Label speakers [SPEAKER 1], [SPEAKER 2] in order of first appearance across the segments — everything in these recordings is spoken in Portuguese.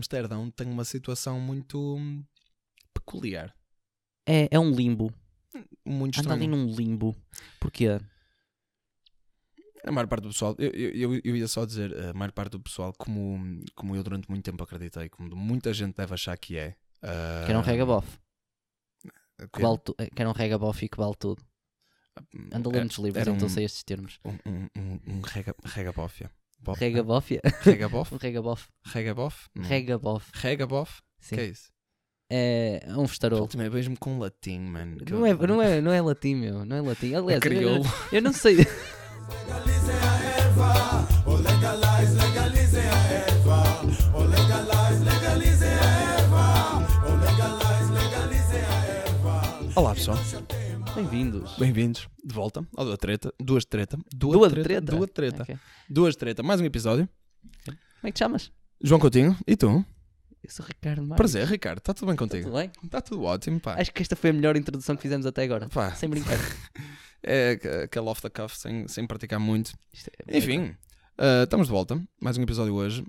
[SPEAKER 1] Amsterdão tem uma situação muito peculiar.
[SPEAKER 2] É um limbo.
[SPEAKER 1] Muito
[SPEAKER 2] Anda ali
[SPEAKER 1] estranho.
[SPEAKER 2] num limbo. Porquê?
[SPEAKER 1] A maior parte do pessoal, eu ia só dizer, a maior parte do pessoal, como eu durante muito tempo acreditei, como muita gente deve achar que é.
[SPEAKER 2] Que era um regabof.
[SPEAKER 1] Que
[SPEAKER 2] Que era um regabof e que vale tudo. Anda lá nos livros,
[SPEAKER 1] era
[SPEAKER 2] então sei estes termos.
[SPEAKER 1] regabófia.
[SPEAKER 2] Regabófia?
[SPEAKER 1] Regabof?
[SPEAKER 2] Um regabof.
[SPEAKER 1] Regabof?
[SPEAKER 2] Regabof.
[SPEAKER 1] Regabof?
[SPEAKER 2] Sim.
[SPEAKER 1] Que é isso?
[SPEAKER 2] É um festarolo.
[SPEAKER 1] Também vejo-me com latim, mano.
[SPEAKER 2] Não é latim, meu. Não é latim. Aliás,
[SPEAKER 1] crioulo.
[SPEAKER 2] eu não sei.
[SPEAKER 3] Legalizem a erva, oh legalizem a erva, oh legalizem a erva, oh legalizem a erva.
[SPEAKER 1] Olá pessoal,
[SPEAKER 2] Bem-vindos.
[SPEAKER 1] bem-vindos de volta ao Duas Treta.
[SPEAKER 2] Duas treta? Ok.
[SPEAKER 1] Duas Treta, mais um episódio.
[SPEAKER 2] Como é que te chamas?
[SPEAKER 1] João Coutinho, e tu?
[SPEAKER 2] Eu sou Ricardo Marques.
[SPEAKER 1] Prazer, Ricardo, está tudo bem contigo?
[SPEAKER 2] Tudo bem?
[SPEAKER 1] Está tudo ótimo, pá.
[SPEAKER 2] Acho que esta foi a melhor introdução que fizemos até agora.
[SPEAKER 1] Pá.
[SPEAKER 2] Sem brincar.
[SPEAKER 1] É aquele off the cuff, sem praticar muito.
[SPEAKER 2] Isto é-
[SPEAKER 1] Enfim, estamos de volta, mais um episódio hoje.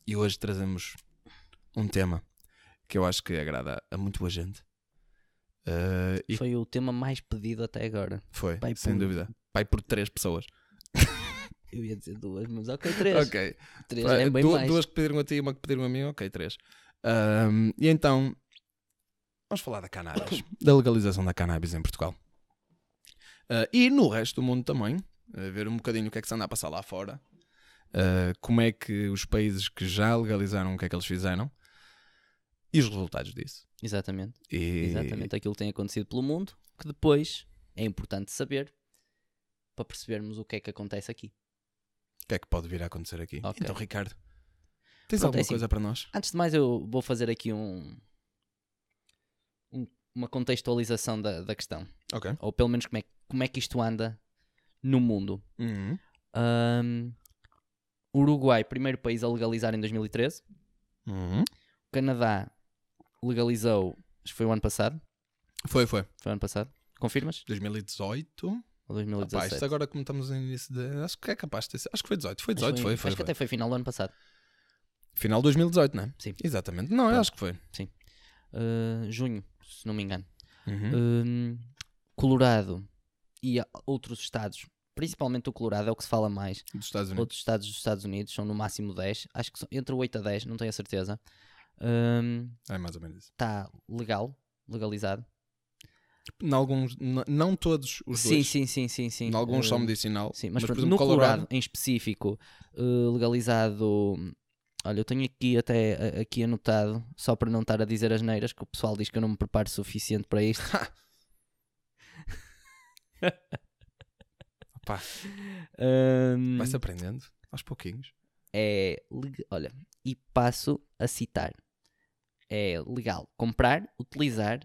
[SPEAKER 1] E hoje trazemos um tema que eu acho que agrada a muito boa gente. E
[SPEAKER 2] Foi o tema mais pedido até agora.
[SPEAKER 1] foi,
[SPEAKER 2] Pai,
[SPEAKER 1] sem
[SPEAKER 2] por-
[SPEAKER 1] dúvida. Pai por 3 pessoas.
[SPEAKER 2] Eu ia dizer duas, mas ok, três.
[SPEAKER 1] Ok.
[SPEAKER 2] Três é bem mais.
[SPEAKER 1] Duas que pediram a ti e uma que pediram a mim, ok, 3. E então, vamos falar da cannabis, da legalização da cannabis em Portugal. E no resto do mundo também, ver um bocadinho o que é que se anda a passar lá fora, como é que os países que já legalizaram, o que é que eles fizeram e os resultados disso.
[SPEAKER 2] Exatamente.
[SPEAKER 1] E
[SPEAKER 2] Exatamente aquilo que tem acontecido pelo mundo, que depois é importante saber para percebermos o que é que acontece aqui.
[SPEAKER 1] o que é que pode vir a acontecer aqui.
[SPEAKER 2] Ok.
[SPEAKER 1] Então, Ricardo, tens
[SPEAKER 2] Pronto,
[SPEAKER 1] alguma
[SPEAKER 2] é assim.
[SPEAKER 1] coisa para nós?
[SPEAKER 2] Antes de mais, eu vou fazer aqui uma contextualização da questão.
[SPEAKER 1] Ok.
[SPEAKER 2] Ou pelo menos como é que isto anda no mundo. O Uruguai, primeiro país a legalizar em 2013. O Canadá legalizou, acho que foi o ano passado.
[SPEAKER 1] Foi.
[SPEAKER 2] Foi o ano passado. Confirmas?
[SPEAKER 1] 2018.
[SPEAKER 2] Ou
[SPEAKER 1] Rapaz,
[SPEAKER 2] 2017?
[SPEAKER 1] isto agora como estamos no início de... Acho que é capaz de ter sido. Acho que foi 18. Foi 18, foi.
[SPEAKER 2] Acho que até foi final do ano passado.
[SPEAKER 1] Final de 2018, não é?
[SPEAKER 2] Sim.
[SPEAKER 1] Exatamente. Não, eu
[SPEAKER 2] Pronto.
[SPEAKER 1] acho que foi.
[SPEAKER 2] Junho, se não me engano.
[SPEAKER 1] Uhum.
[SPEAKER 2] Colorado e outros estados, principalmente o Colorado é o que se fala mais.
[SPEAKER 1] Dos Estados Unidos.
[SPEAKER 2] Outros estados dos Estados Unidos são no máximo 10, acho que são entre 8 a 10, não tenho a certeza.
[SPEAKER 1] É mais ou menos isso.
[SPEAKER 2] Está legalizado.
[SPEAKER 1] Em alguns, não todos os
[SPEAKER 2] Sim,
[SPEAKER 1] dois.
[SPEAKER 2] sim.
[SPEAKER 1] Em alguns são medicinal.
[SPEAKER 2] Sim, mas,
[SPEAKER 1] por
[SPEAKER 2] pronto,
[SPEAKER 1] exemplo,
[SPEAKER 2] no
[SPEAKER 1] Colorado.
[SPEAKER 2] Colorado em específico, legalizado. Olha, eu tenho aqui até aqui anotado, só para não estar a dizer as neiras, que o pessoal diz que eu não me preparo suficiente para isto.
[SPEAKER 1] Pá,
[SPEAKER 2] Hum,
[SPEAKER 1] vai-se aprendendo aos pouquinhos.
[SPEAKER 2] olha, e passo a citar. É legal comprar, utilizar,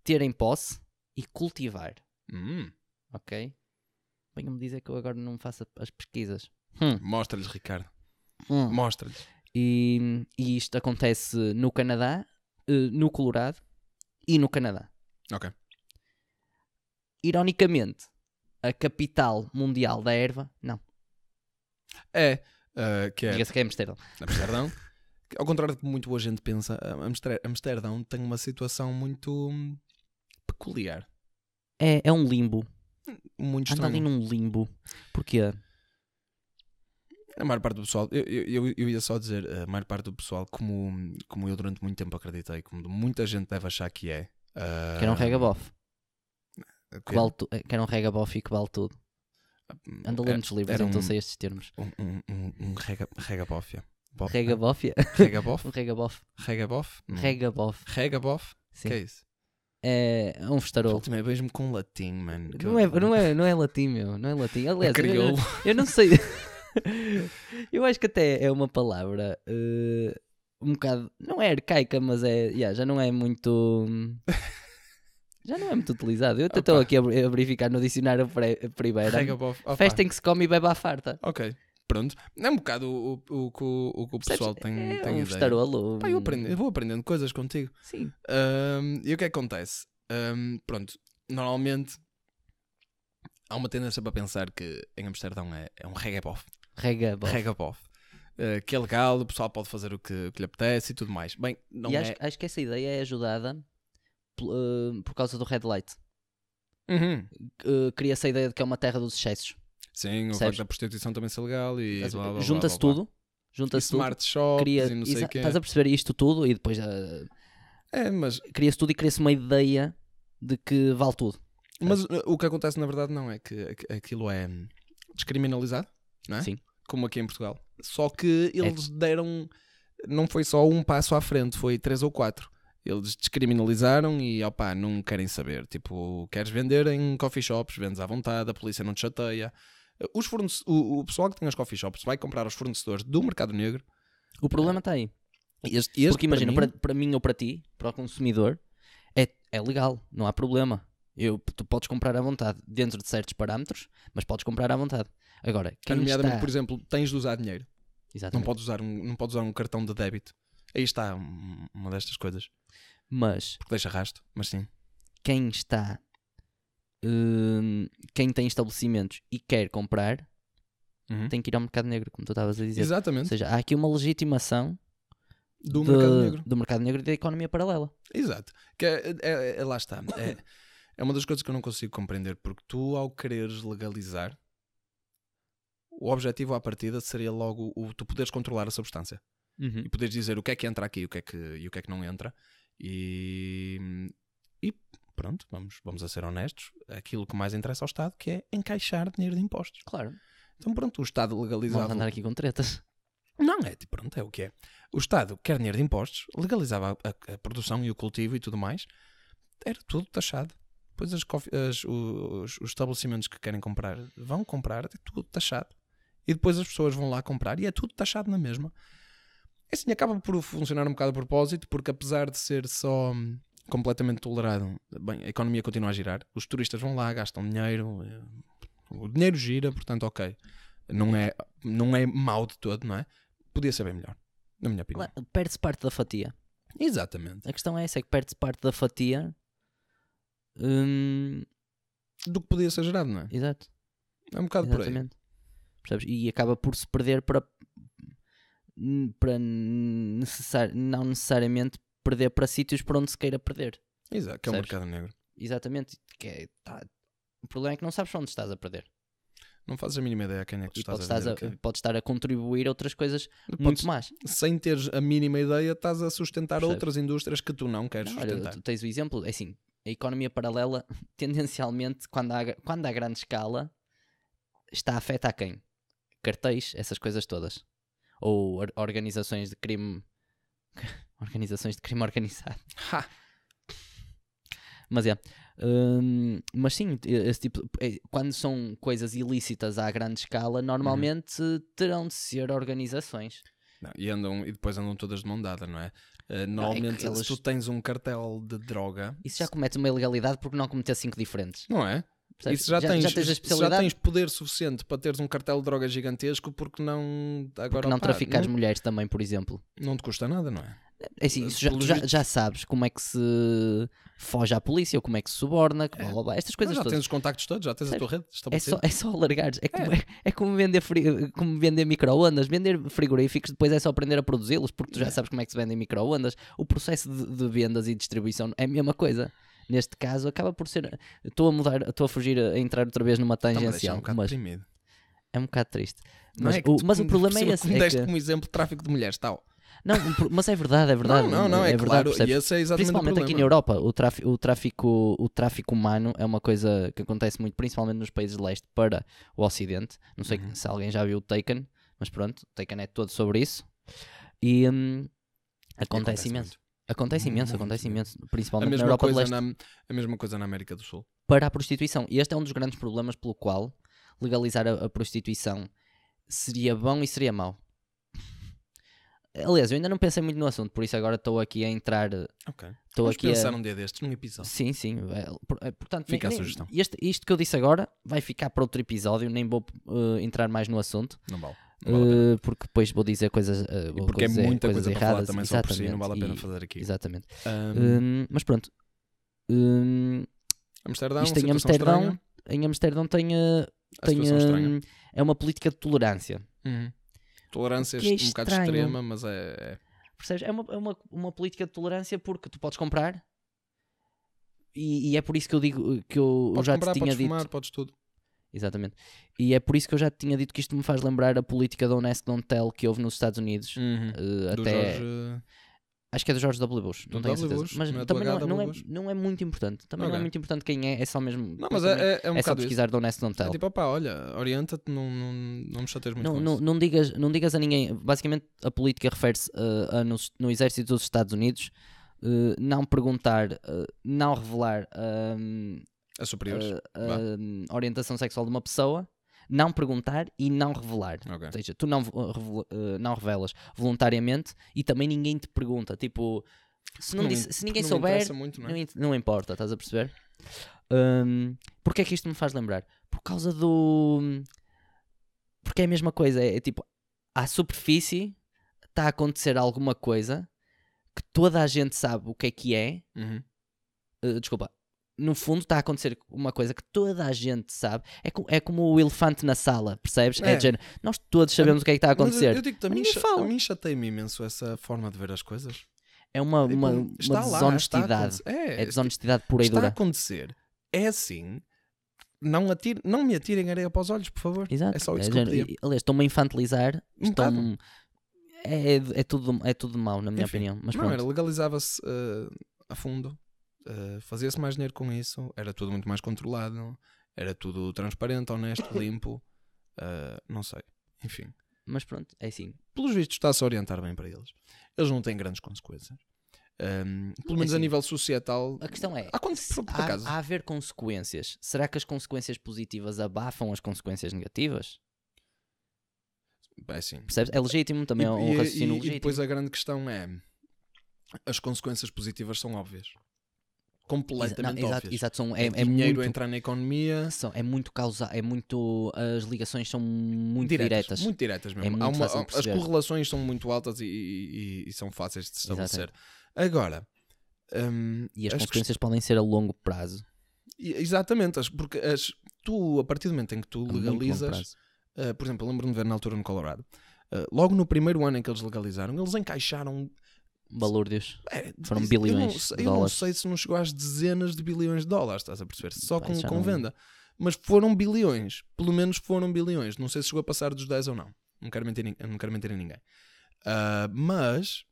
[SPEAKER 2] ter em posse e cultivar. Ok? Venham-me dizer que eu agora não faço as pesquisas.
[SPEAKER 1] Mostra-lhes, Ricardo. Mostra-lhes.
[SPEAKER 2] E isto acontece no Canadá, no Colorado e no Canadá.
[SPEAKER 1] Ok.
[SPEAKER 2] Ironicamente, a capital mundial da erva, não.
[SPEAKER 1] Que é
[SPEAKER 2] Diga-se que é Amsterdão.
[SPEAKER 1] Amsterdão. Ao contrário do que muito boa gente pensa, Amsterdão tem uma situação muito peculiar.
[SPEAKER 2] É um limbo.
[SPEAKER 1] Muito
[SPEAKER 2] Anda ali
[SPEAKER 1] estranho.
[SPEAKER 2] num limbo. Porquê?
[SPEAKER 1] A maior parte do pessoal, eu ia só dizer, a maior parte do pessoal, como eu durante muito tempo acreditei, como muita gente deve achar que é.
[SPEAKER 2] Que era um regabof.
[SPEAKER 1] Que
[SPEAKER 2] Que era um regabof e que vale tudo. Anda lá nos livros,
[SPEAKER 1] era
[SPEAKER 2] então sei estes termos.
[SPEAKER 1] regabófia.
[SPEAKER 2] Regabófia?
[SPEAKER 1] Regabof?
[SPEAKER 2] Um regabof.
[SPEAKER 1] Regabof?
[SPEAKER 2] Regabof.
[SPEAKER 1] Regabof?
[SPEAKER 2] Sim.
[SPEAKER 1] Que é isso?
[SPEAKER 2] É um festarolo.
[SPEAKER 1] Também vejo-me com latim, mano.
[SPEAKER 2] Não é latim, meu. Não é latim. Aliás,
[SPEAKER 1] crioulo.
[SPEAKER 2] eu não sei. Eu acho que até é uma palavra um bocado. Não é arcaica, mas já não é muito. Já não é muito utilizado. Eu até estou aqui a verificar no dicionário primeiro.
[SPEAKER 1] Regabof. Opa.
[SPEAKER 2] Festa em que se come e bebe à farta.
[SPEAKER 1] Ok, pronto. É um bocado o que o pessoal tem
[SPEAKER 2] É um
[SPEAKER 1] ideia.
[SPEAKER 2] festarolo.
[SPEAKER 1] Pá, eu vou aprendendo coisas contigo.
[SPEAKER 2] Sim.
[SPEAKER 1] E o que é que acontece? Pronto, normalmente há uma tendência para pensar que em Amsterdão é um regabof.
[SPEAKER 2] Regabof.
[SPEAKER 1] Regabof. que é legal, o pessoal pode fazer o que lhe apetece e tudo mais. Bem, não
[SPEAKER 2] E
[SPEAKER 1] é...
[SPEAKER 2] acho que essa ideia é ajudada por causa do Red Light.
[SPEAKER 1] Uhum.
[SPEAKER 2] Cria-se a ideia de que é uma terra dos excessos.
[SPEAKER 1] Sim, o
[SPEAKER 2] Percebes?
[SPEAKER 1] facto da prostituição também ser legal e blá, blá, blá,
[SPEAKER 2] Junta-se
[SPEAKER 1] blá, blá.
[SPEAKER 2] tudo.
[SPEAKER 1] E
[SPEAKER 2] Junta-se tudo.
[SPEAKER 1] smart shops e não sei o quê.
[SPEAKER 2] Estás a perceber isto tudo e depois
[SPEAKER 1] Mas
[SPEAKER 2] cria-se tudo e cria-se uma ideia de que vale tudo.
[SPEAKER 1] o que acontece na verdade não é que aquilo é descriminalizado, não é?
[SPEAKER 2] Sim.
[SPEAKER 1] Como aqui em Portugal. Só que eles deram... Não foi só um passo à frente, foi 3 ou 4. Eles descriminalizaram e, opá, não querem saber. Tipo, queres vender em coffee shops, vendes à vontade, a polícia não te chateia. O pessoal que tem as coffee shops vai comprar aos fornecedores do mercado negro.
[SPEAKER 2] O problema está aí.
[SPEAKER 1] Este
[SPEAKER 2] Porque imagina,
[SPEAKER 1] para mim,
[SPEAKER 2] para mim ou para ti, para o consumidor, é legal, não há problema. Tu podes comprar à vontade, dentro de certos parâmetros, mas podes comprar à vontade. Agora, quem
[SPEAKER 1] nomeadamente,
[SPEAKER 2] está...
[SPEAKER 1] por exemplo, tens de usar dinheiro. Não
[SPEAKER 2] Exatamente.
[SPEAKER 1] podes usar um cartão de débito. Aí está uma destas coisas.
[SPEAKER 2] Mas
[SPEAKER 1] Porque deixa rastro, mas sim.
[SPEAKER 2] quem está... quem tem estabelecimentos e quer comprar,
[SPEAKER 1] Uhum.
[SPEAKER 2] tem que ir ao mercado negro, como tu estavas a dizer. Ou
[SPEAKER 1] Exatamente.
[SPEAKER 2] seja, há aqui uma legitimação
[SPEAKER 1] Do mercado negro.
[SPEAKER 2] do mercado negro e da economia paralela.
[SPEAKER 1] Exato. Que lá está. É uma das coisas que eu não consigo compreender, porque tu, ao quereres legalizar, o objetivo à partida seria logo tu poderes controlar a substância e poderes dizer o que é que entra aqui e o que é que não entra. E pronto, vamos a ser honestos. Aquilo que mais interessa ao Estado, que é encaixar dinheiro de impostos.
[SPEAKER 2] Claro.
[SPEAKER 1] Então pronto, o Estado
[SPEAKER 2] Vamos
[SPEAKER 1] legalizava...
[SPEAKER 2] andar aqui com tretas.
[SPEAKER 1] Não, pronto, é o que é. O Estado quer dinheiro de impostos, legalizava a produção e o cultivo e tudo mais, era tudo taxado. Depois os estabelecimentos que querem comprar vão comprar, é tudo taxado. E depois as pessoas vão lá comprar e é tudo taxado na mesma. Assim, acaba por funcionar um bocado a propósito, porque apesar de ser só completamente tolerado, bem, a economia continua a girar, os turistas vão lá, gastam dinheiro, o dinheiro gira, portanto, ok. Não é mau de todo, não é? Podia ser bem melhor, na minha opinião.
[SPEAKER 2] Perde-se parte da fatia.
[SPEAKER 1] Exatamente.
[SPEAKER 2] A questão é essa, é que perde-se parte da fatia.
[SPEAKER 1] Do que podia ser gerado, não é?
[SPEAKER 2] Exato.
[SPEAKER 1] É um bocado por aí.
[SPEAKER 2] Exatamente. Percebes? E acaba por se perder não necessariamente perder para sítios para onde se queira perder.
[SPEAKER 1] Exato, que é o
[SPEAKER 2] Percebes?
[SPEAKER 1] mercado negro.
[SPEAKER 2] Exatamente. O problema é que não sabes para onde estás a perder.
[SPEAKER 1] Não fazes a mínima ideia a quem é que tu
[SPEAKER 2] E
[SPEAKER 1] estás
[SPEAKER 2] podes
[SPEAKER 1] a vender.
[SPEAKER 2] podes estar a contribuir a outras coisas
[SPEAKER 1] Podes-
[SPEAKER 2] muito mais.
[SPEAKER 1] Sem teres a mínima ideia, estás a sustentar
[SPEAKER 2] Percebes?
[SPEAKER 1] outras indústrias que tu não queres
[SPEAKER 2] Não, olha,
[SPEAKER 1] sustentar.
[SPEAKER 2] tu tens o exemplo, é assim, a economia paralela, tendencialmente, quando há grande escala, está afeta a quem? Cartéis, essas coisas todas. Ou organizações de crime... organizações de crime organizado.
[SPEAKER 1] Ha!
[SPEAKER 2] Mas mas sim, esse tipo, quando são coisas ilícitas à grande escala, normalmente terão de ser organizações.
[SPEAKER 1] Não, e depois andam todas de mão dada, não é? Normalmente,
[SPEAKER 2] que eles-
[SPEAKER 1] se tu tens um cartel de droga,
[SPEAKER 2] Isso já comete uma ilegalidade porque não cometer 5 diferentes.
[SPEAKER 1] não é?
[SPEAKER 2] Percebes?
[SPEAKER 1] E se já tens
[SPEAKER 2] a
[SPEAKER 1] se já
[SPEAKER 2] especialidade,
[SPEAKER 1] tens poder suficiente para teres um cartel de droga gigantesco, porque não agora
[SPEAKER 2] porque não
[SPEAKER 1] opá,
[SPEAKER 2] traficar mulheres também, por exemplo.
[SPEAKER 1] não te custa nada, não é?
[SPEAKER 2] É assim, isso
[SPEAKER 1] Pelos
[SPEAKER 2] já
[SPEAKER 1] vistos-
[SPEAKER 2] sabes como é que se foge à polícia, ou como é que se suborna, blá, blá, blá, estas
[SPEAKER 1] Mas
[SPEAKER 2] coisas
[SPEAKER 1] já
[SPEAKER 2] todas.
[SPEAKER 1] tens os contactos todos, já tens a tua rede estabelecida.
[SPEAKER 2] É só alargares. É como vender, como vender micro-ondas. Vender frigoríficos, depois é só aprender a produzi-los, porque tu já sabes como é que se vendem micro-ondas. O processo de vendas e distribuição é a mesma coisa. Neste caso, acaba por ser. Estou a fugir, a entrar outra vez numa
[SPEAKER 1] Está-me a deixar
[SPEAKER 2] tangencial.
[SPEAKER 1] um bocado
[SPEAKER 2] mas
[SPEAKER 1] deprimido.
[SPEAKER 2] é um bocado triste.
[SPEAKER 1] Não
[SPEAKER 2] Mas,
[SPEAKER 1] é que tu,
[SPEAKER 2] mas o problema é
[SPEAKER 1] por cima,
[SPEAKER 2] esse.
[SPEAKER 1] me
[SPEAKER 2] É
[SPEAKER 1] deste
[SPEAKER 2] que,
[SPEAKER 1] como exemplo tráfico de mulheres, tal.
[SPEAKER 2] não, mas é verdade, é verdade.
[SPEAKER 1] Não, é
[SPEAKER 2] verdade,
[SPEAKER 1] claro. E
[SPEAKER 2] percebes?
[SPEAKER 1] esse é exatamente
[SPEAKER 2] Principalmente
[SPEAKER 1] o
[SPEAKER 2] aqui na
[SPEAKER 1] problema.
[SPEAKER 2] Europa, o tráfico humano é uma coisa que acontece muito, principalmente nos países de leste para o ocidente. Não sei
[SPEAKER 1] Uhum.
[SPEAKER 2] se alguém já viu o Taken, mas pronto, o Taken é todo sobre isso. E acontece imenso.
[SPEAKER 1] muito.
[SPEAKER 2] Acontece imenso,
[SPEAKER 1] Muito
[SPEAKER 2] acontece
[SPEAKER 1] mesmo.
[SPEAKER 2] imenso,
[SPEAKER 1] A
[SPEAKER 2] principalmente na
[SPEAKER 1] mesma,
[SPEAKER 2] Europa de
[SPEAKER 1] coisa
[SPEAKER 2] leste,
[SPEAKER 1] a mesma coisa na América do Sul.
[SPEAKER 2] para a prostituição. E este é um dos grandes problemas pelo qual legalizar a prostituição seria bom e seria mau. Aliás, eu ainda não pensei muito no assunto, por isso agora estou aqui a entrar.
[SPEAKER 1] Ok.
[SPEAKER 2] Estou
[SPEAKER 1] Vamos
[SPEAKER 2] aqui
[SPEAKER 1] pensar
[SPEAKER 2] a...
[SPEAKER 1] num dia destes, num episódio.
[SPEAKER 2] Sim, sim. Portanto,
[SPEAKER 1] Fica a sugestão.
[SPEAKER 2] Isto que eu disse agora vai ficar para outro episódio, nem vou entrar mais no assunto,
[SPEAKER 1] Não vale. Não vale a pena.
[SPEAKER 2] porque depois vou dizer coisas,
[SPEAKER 1] E porque é
[SPEAKER 2] dizer
[SPEAKER 1] muita
[SPEAKER 2] coisas
[SPEAKER 1] coisa para falar
[SPEAKER 2] erradas.
[SPEAKER 1] também só por si, não
[SPEAKER 2] exatamente,
[SPEAKER 1] vale a pena
[SPEAKER 2] e-
[SPEAKER 1] fazer aqui.
[SPEAKER 2] Exatamente.
[SPEAKER 1] Ahm,
[SPEAKER 2] Mas pronto.
[SPEAKER 1] Amsterdão,
[SPEAKER 2] Isto em
[SPEAKER 1] situação
[SPEAKER 2] Amsterdão,
[SPEAKER 1] estranha.
[SPEAKER 2] em Amsterdão tem,
[SPEAKER 1] A situação estranha.
[SPEAKER 2] é uma política de tolerância.
[SPEAKER 1] Uhum. Tolerância
[SPEAKER 2] Que é
[SPEAKER 1] um bocado
[SPEAKER 2] estranho.
[SPEAKER 1] extrema, mas é.
[SPEAKER 2] Percebes? É uma política de tolerância porque tu podes comprar e é por isso que eu digo que eu
[SPEAKER 1] Podes
[SPEAKER 2] já
[SPEAKER 1] comprar,
[SPEAKER 2] te tinha
[SPEAKER 1] podes
[SPEAKER 2] dito.
[SPEAKER 1] fumar, podes tudo.
[SPEAKER 2] Exatamente. E é por isso que eu já te tinha dito que isto me faz lembrar a política do Honest Don't Tell que houve nos Estados Unidos.
[SPEAKER 1] Do
[SPEAKER 2] Até
[SPEAKER 1] Jorge...
[SPEAKER 2] acho que é do George W. Bush,
[SPEAKER 1] Do
[SPEAKER 2] não tenho a
[SPEAKER 1] W.
[SPEAKER 2] certeza.
[SPEAKER 1] Bush,
[SPEAKER 2] Mas
[SPEAKER 1] não é do
[SPEAKER 2] também
[SPEAKER 1] H.
[SPEAKER 2] não é,
[SPEAKER 1] W. Bush?
[SPEAKER 2] não é muito importante. Também não é
[SPEAKER 1] Ok.
[SPEAKER 2] muito importante quem é só mesmo.
[SPEAKER 1] Não, mas
[SPEAKER 2] também
[SPEAKER 1] é um
[SPEAKER 2] é só
[SPEAKER 1] bocado
[SPEAKER 2] pesquisar do Honest Don't
[SPEAKER 1] isso. É
[SPEAKER 2] Tell.
[SPEAKER 1] tipo, opá, olha, orienta-te, não me chateias muito
[SPEAKER 2] Não,
[SPEAKER 1] com
[SPEAKER 2] não,
[SPEAKER 1] isso.
[SPEAKER 2] não digas a ninguém. Basicamente, a política refere-se no exército dos Estados Unidos não perguntar, não revelar
[SPEAKER 1] A superiores.
[SPEAKER 2] a orientação sexual de uma pessoa, não perguntar e não revelar.
[SPEAKER 1] Ok.
[SPEAKER 2] Ou seja, tu não revelas voluntariamente e também ninguém te pergunta. Tipo, se ninguém
[SPEAKER 1] não
[SPEAKER 2] souber,
[SPEAKER 1] interessa muito, não é?
[SPEAKER 2] não importa, estás a perceber? Porque é que isto me faz lembrar? Por causa porque é a mesma coisa, é tipo, à superfície está a acontecer alguma coisa que toda a gente sabe o que é.
[SPEAKER 1] Uhum.
[SPEAKER 2] Desculpa, no fundo está a acontecer uma coisa que toda a gente sabe. É como o elefante na sala, percebes? É
[SPEAKER 1] É.
[SPEAKER 2] de género, nós todos sabemos o que é que está a
[SPEAKER 1] Mas
[SPEAKER 2] acontecer.
[SPEAKER 1] eu digo-te, a
[SPEAKER 2] Mas
[SPEAKER 1] mim,
[SPEAKER 2] ninguém fala.
[SPEAKER 1] a mim chateia-me imenso essa forma de ver as coisas.
[SPEAKER 2] É uma
[SPEAKER 1] Tipo, está lá,
[SPEAKER 2] desonestidade.
[SPEAKER 1] está a acontecer.
[SPEAKER 2] É desonestidade pura e
[SPEAKER 1] Está a
[SPEAKER 2] dura.
[SPEAKER 1] acontecer. É assim. Não me atirem areia para os olhos, por favor.
[SPEAKER 2] Exato.
[SPEAKER 1] É só isso
[SPEAKER 2] É
[SPEAKER 1] que eu
[SPEAKER 2] género,
[SPEAKER 1] pedia.
[SPEAKER 2] aliás, estão-me a infantilizar.
[SPEAKER 1] Um bocado.
[SPEAKER 2] É tudo mau, na minha
[SPEAKER 1] Enfim,
[SPEAKER 2] opinião. Mas
[SPEAKER 1] não,
[SPEAKER 2] pronto.
[SPEAKER 1] era legalizava-se a fundo, fazia-se mais dinheiro com isso, era tudo muito mais controlado, era tudo transparente, honesto, limpo, não sei, enfim.
[SPEAKER 2] Mas pronto, é assim.
[SPEAKER 1] Pelos vistos está-se a orientar bem para eles. Eles não têm grandes consequências. Pelo menos a
[SPEAKER 2] assim,
[SPEAKER 1] nível societal.
[SPEAKER 2] A questão é,
[SPEAKER 1] Por acaso.
[SPEAKER 2] há a haver consequências. Será que as consequências positivas abafam as consequências negativas?
[SPEAKER 1] É assim.
[SPEAKER 2] Percebes? É legítimo, também é um raciocínio
[SPEAKER 1] e
[SPEAKER 2] legítimo.
[SPEAKER 1] depois a grande questão é: as consequências positivas são óbvias. Completamente óbvias.
[SPEAKER 2] Exato,
[SPEAKER 1] É dinheiro a entrar na economia.
[SPEAKER 2] é muito as ligações são muito diretas.
[SPEAKER 1] Muito diretas mesmo.
[SPEAKER 2] É muito fácil de
[SPEAKER 1] As
[SPEAKER 2] perceber.
[SPEAKER 1] correlações são muito altas e são fáceis de estabelecer.
[SPEAKER 2] Exatamente.
[SPEAKER 1] Agora,
[SPEAKER 2] E as consequências podem ser a longo prazo.
[SPEAKER 1] exatamente, porque tu, a partir do momento em que tu
[SPEAKER 2] A muito longo
[SPEAKER 1] legalizas,
[SPEAKER 2] prazo.
[SPEAKER 1] por exemplo, eu lembro-me de ver na altura no Colorado, logo no primeiro ano em que eles legalizaram, eles encaixaram
[SPEAKER 2] Balúrdios. Foram
[SPEAKER 1] eu
[SPEAKER 2] bilhões de
[SPEAKER 1] eu não
[SPEAKER 2] dólares.
[SPEAKER 1] sei se não chegou às dezenas de bilhões de dólares, estás a perceber? Só
[SPEAKER 2] Pá,
[SPEAKER 1] com,
[SPEAKER 2] isso já
[SPEAKER 1] com
[SPEAKER 2] não-
[SPEAKER 1] venda. Mas foram bilhões. Pelo menos foram bilhões. Não sei se chegou a passar dos 10 ou não. Não quero mentir em ninguém. Mas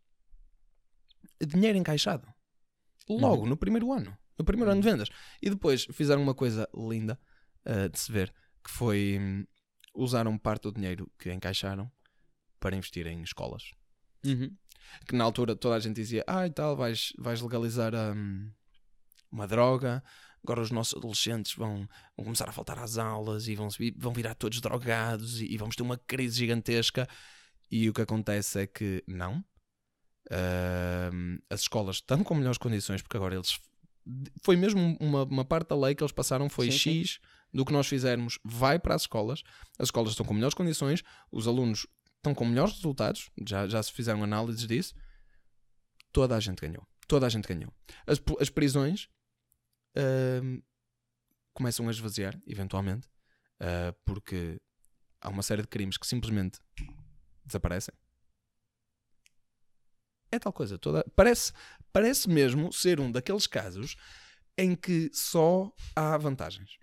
[SPEAKER 1] dinheiro encaixado. Logo no primeiro ano. No primeiro ano de vendas. E depois fizeram uma coisa linda de se ver, que foi usaram parte do dinheiro que encaixaram para investir em escolas.
[SPEAKER 2] Uhum.
[SPEAKER 1] Que na altura toda a gente dizia, e tal, vais legalizar uma droga, agora os nossos adolescentes vão começar a faltar às aulas e vão virar todos drogados e vamos ter uma crise gigantesca. E o que acontece é que não. As escolas estão com melhores condições, porque agora eles... Foi mesmo uma parte da lei que eles passaram, foi
[SPEAKER 2] Sim,
[SPEAKER 1] X do que nós fizermos vai para as escolas estão com melhores condições, os alunos estão com melhores resultados, já se fizeram análises disso, toda a gente ganhou. As prisões começam a esvaziar, eventualmente, porque há uma série de crimes que simplesmente desaparecem. É tal coisa toda. Parece mesmo ser um daqueles casos em que só há vantagens.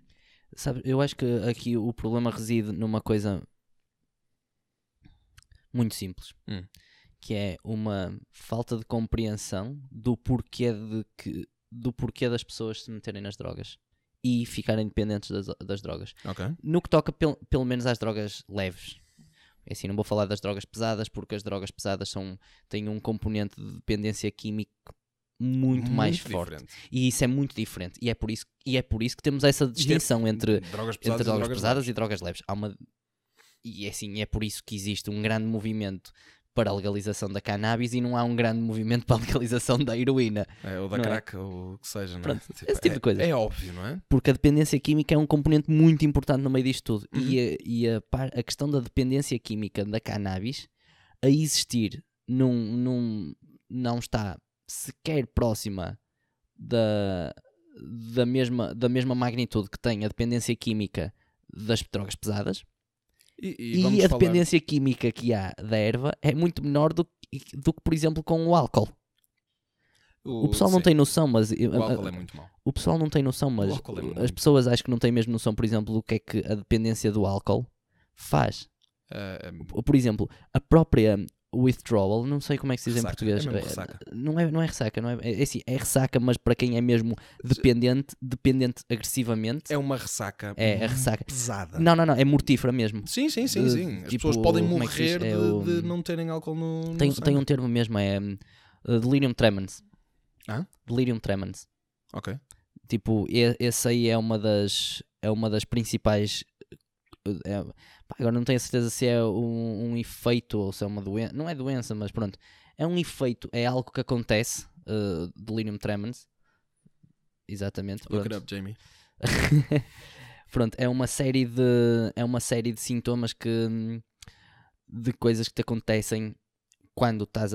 [SPEAKER 2] Sabe, eu acho que aqui o problema reside numa coisa muito simples, que é uma falta de compreensão do porquê das pessoas se meterem nas drogas e ficarem dependentes das drogas.
[SPEAKER 1] Ok.
[SPEAKER 2] No que toca pelo menos às drogas leves. É assim, não vou falar das drogas pesadas, porque as drogas pesadas têm um componente de dependência química muito mais forte.
[SPEAKER 1] Diferente.
[SPEAKER 2] E isso é muito diferente. E é por isso que temos essa distinção entre
[SPEAKER 1] drogas
[SPEAKER 2] pesadas e drogas leves. E assim, é por isso que existe um grande movimento para a legalização da cannabis e não há um grande movimento para a legalização da heroína.
[SPEAKER 1] Ou da
[SPEAKER 2] não é?
[SPEAKER 1] crack, ou o que seja. Não é?
[SPEAKER 2] Pronto, esse tipo de coisa.
[SPEAKER 1] É óbvio, não é?
[SPEAKER 2] Porque a dependência química é um componente muito importante no meio disto tudo. E a questão da dependência química da cannabis a existir não está sequer próxima da mesma magnitude que tem a dependência química das drogas pesadas.
[SPEAKER 1] E vamos
[SPEAKER 2] E a
[SPEAKER 1] falar-
[SPEAKER 2] dependência química que há da erva é muito menor do que, por exemplo, com o álcool. O pessoal não
[SPEAKER 1] sim,
[SPEAKER 2] tem noção, mas
[SPEAKER 1] o álcool é muito mau.
[SPEAKER 2] o pessoal não tem noção, mas
[SPEAKER 1] álcool é
[SPEAKER 2] as
[SPEAKER 1] muito
[SPEAKER 2] pessoas acho que não têm mesmo noção, por exemplo, do que é que a dependência do álcool faz. Por exemplo, a própria withdrawal, não sei como é que se diz em
[SPEAKER 1] Ressaca,
[SPEAKER 2] português.
[SPEAKER 1] é mesmo ressaca.
[SPEAKER 2] Não é ressaca, não é assim, é ressaca, mas para quem é mesmo dependente agressivamente,
[SPEAKER 1] É uma ressaca
[SPEAKER 2] é a ressaca.
[SPEAKER 1] pesada.
[SPEAKER 2] Não, é mortífera mesmo.
[SPEAKER 1] Sim. As
[SPEAKER 2] tipo,
[SPEAKER 1] pessoas podem
[SPEAKER 2] como é que se diz?
[SPEAKER 1] morrer
[SPEAKER 2] É o-
[SPEAKER 1] de não terem álcool no
[SPEAKER 2] Tem
[SPEAKER 1] sangue.
[SPEAKER 2] um termo mesmo, é delirium tremens.
[SPEAKER 1] Hã?
[SPEAKER 2] Delirium tremens.
[SPEAKER 1] Ok.
[SPEAKER 2] Tipo, esse aí é uma das principais. Pá, agora não tenho a certeza se é um efeito ou se é uma doença. Não é doença, mas pronto. É um efeito, é algo que acontece. Delirium tremens. Exatamente.
[SPEAKER 1] Look
[SPEAKER 2] Pronto.
[SPEAKER 1] it up, Jamie.
[SPEAKER 2] Pronto, é uma série de sintomas de coisas que te acontecem quando estás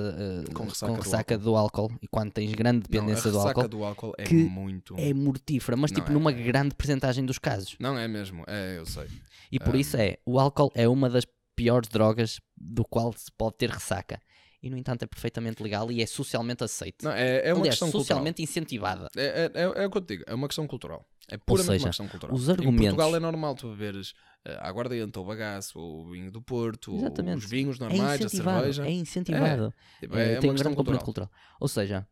[SPEAKER 1] Com
[SPEAKER 2] com
[SPEAKER 1] ressaca do
[SPEAKER 2] ressaca do álcool e quando tens grande dependência
[SPEAKER 1] não, a
[SPEAKER 2] do
[SPEAKER 1] ressaca
[SPEAKER 2] álcool.
[SPEAKER 1] do álcool é
[SPEAKER 2] que
[SPEAKER 1] muito...
[SPEAKER 2] É mortífera, mas
[SPEAKER 1] Não,
[SPEAKER 2] tipo numa
[SPEAKER 1] é.
[SPEAKER 2] grande percentagem dos casos.
[SPEAKER 1] Não é mesmo, eu sei.
[SPEAKER 2] E por isso o álcool é uma das piores drogas do qual se pode ter ressaca. E no entanto é perfeitamente legal e é socialmente aceito.
[SPEAKER 1] Não, é uma
[SPEAKER 2] Aliás,
[SPEAKER 1] questão
[SPEAKER 2] socialmente incentivada.
[SPEAKER 1] cultural. É o que eu te digo, é uma questão cultural. É puramente
[SPEAKER 2] seja,
[SPEAKER 1] uma questão cultural.
[SPEAKER 2] os
[SPEAKER 1] Em
[SPEAKER 2] argumentos-
[SPEAKER 1] Portugal é normal tu beberes aguardente ou bagaço, ou vinho do Porto, ou
[SPEAKER 2] Exatamente.
[SPEAKER 1] os vinhos
[SPEAKER 2] É
[SPEAKER 1] normais, a
[SPEAKER 2] incentivado.
[SPEAKER 1] cerveja.
[SPEAKER 2] É incentivado.
[SPEAKER 1] Tipo, é
[SPEAKER 2] Tem
[SPEAKER 1] uma
[SPEAKER 2] um
[SPEAKER 1] questão
[SPEAKER 2] grande componente
[SPEAKER 1] cultural.
[SPEAKER 2] cultural. Ou seja,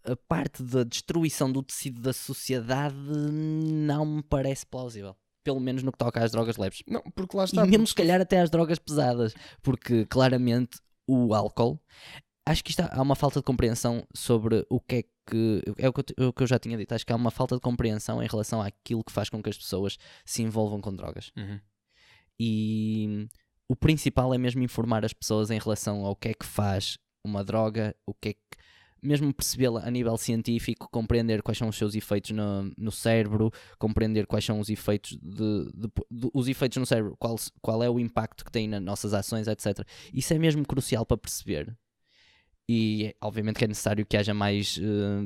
[SPEAKER 2] a parte da destruição do tecido da sociedade não me parece plausível. Pelo menos no que toca às drogas leves.
[SPEAKER 1] Não, porque lá
[SPEAKER 2] E
[SPEAKER 1] está.
[SPEAKER 2] mesmo se calhar até às drogas pesadas. Porque claramente o álcool. Acho que há uma falta de compreensão sobre o que é que. É o que eu já tinha dito. Acho que há uma falta de compreensão em relação àquilo que faz com que as pessoas se envolvam com drogas.
[SPEAKER 1] Uhum.
[SPEAKER 2] E o principal é mesmo informar as pessoas em relação ao que é que faz uma droga, o que é que. Mesmo percebê-la a nível científico, compreender quais são os seus efeitos no cérebro, compreender quais são os efeitos os efeitos no cérebro, qual é o impacto que tem nas nossas ações, etc. Isso é mesmo crucial para perceber. E obviamente que é necessário que haja mais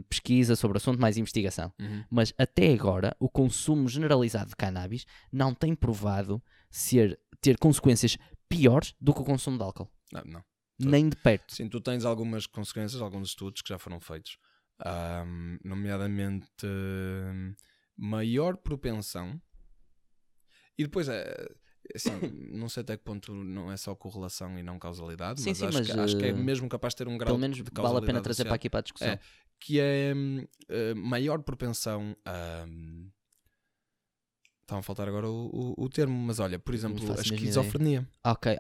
[SPEAKER 2] pesquisa sobre o assunto, mais investigação.
[SPEAKER 1] Uhum.
[SPEAKER 2] Mas até agora o consumo generalizado de cannabis não tem provado ter consequências piores do que o consumo de álcool.
[SPEAKER 1] Não.
[SPEAKER 2] Nem de perto.
[SPEAKER 1] Sim, tu tens algumas consequências, alguns estudos que já foram feitos, nomeadamente maior propensão. E depois assim, não sei até que ponto não é só correlação e não causalidade,
[SPEAKER 2] Sim,
[SPEAKER 1] mas,
[SPEAKER 2] sim,
[SPEAKER 1] acho que é mesmo capaz de ter um grau
[SPEAKER 2] Pelo menos
[SPEAKER 1] de
[SPEAKER 2] vale a
[SPEAKER 1] causalidade
[SPEAKER 2] pena trazer para
[SPEAKER 1] associado.
[SPEAKER 2] aqui para a discussão.
[SPEAKER 1] É, que é maior propensão a... Está a faltar agora o termo, mas olha, por exemplo,
[SPEAKER 2] faço
[SPEAKER 1] a
[SPEAKER 2] a mesma
[SPEAKER 1] esquizofrenia
[SPEAKER 2] Ok,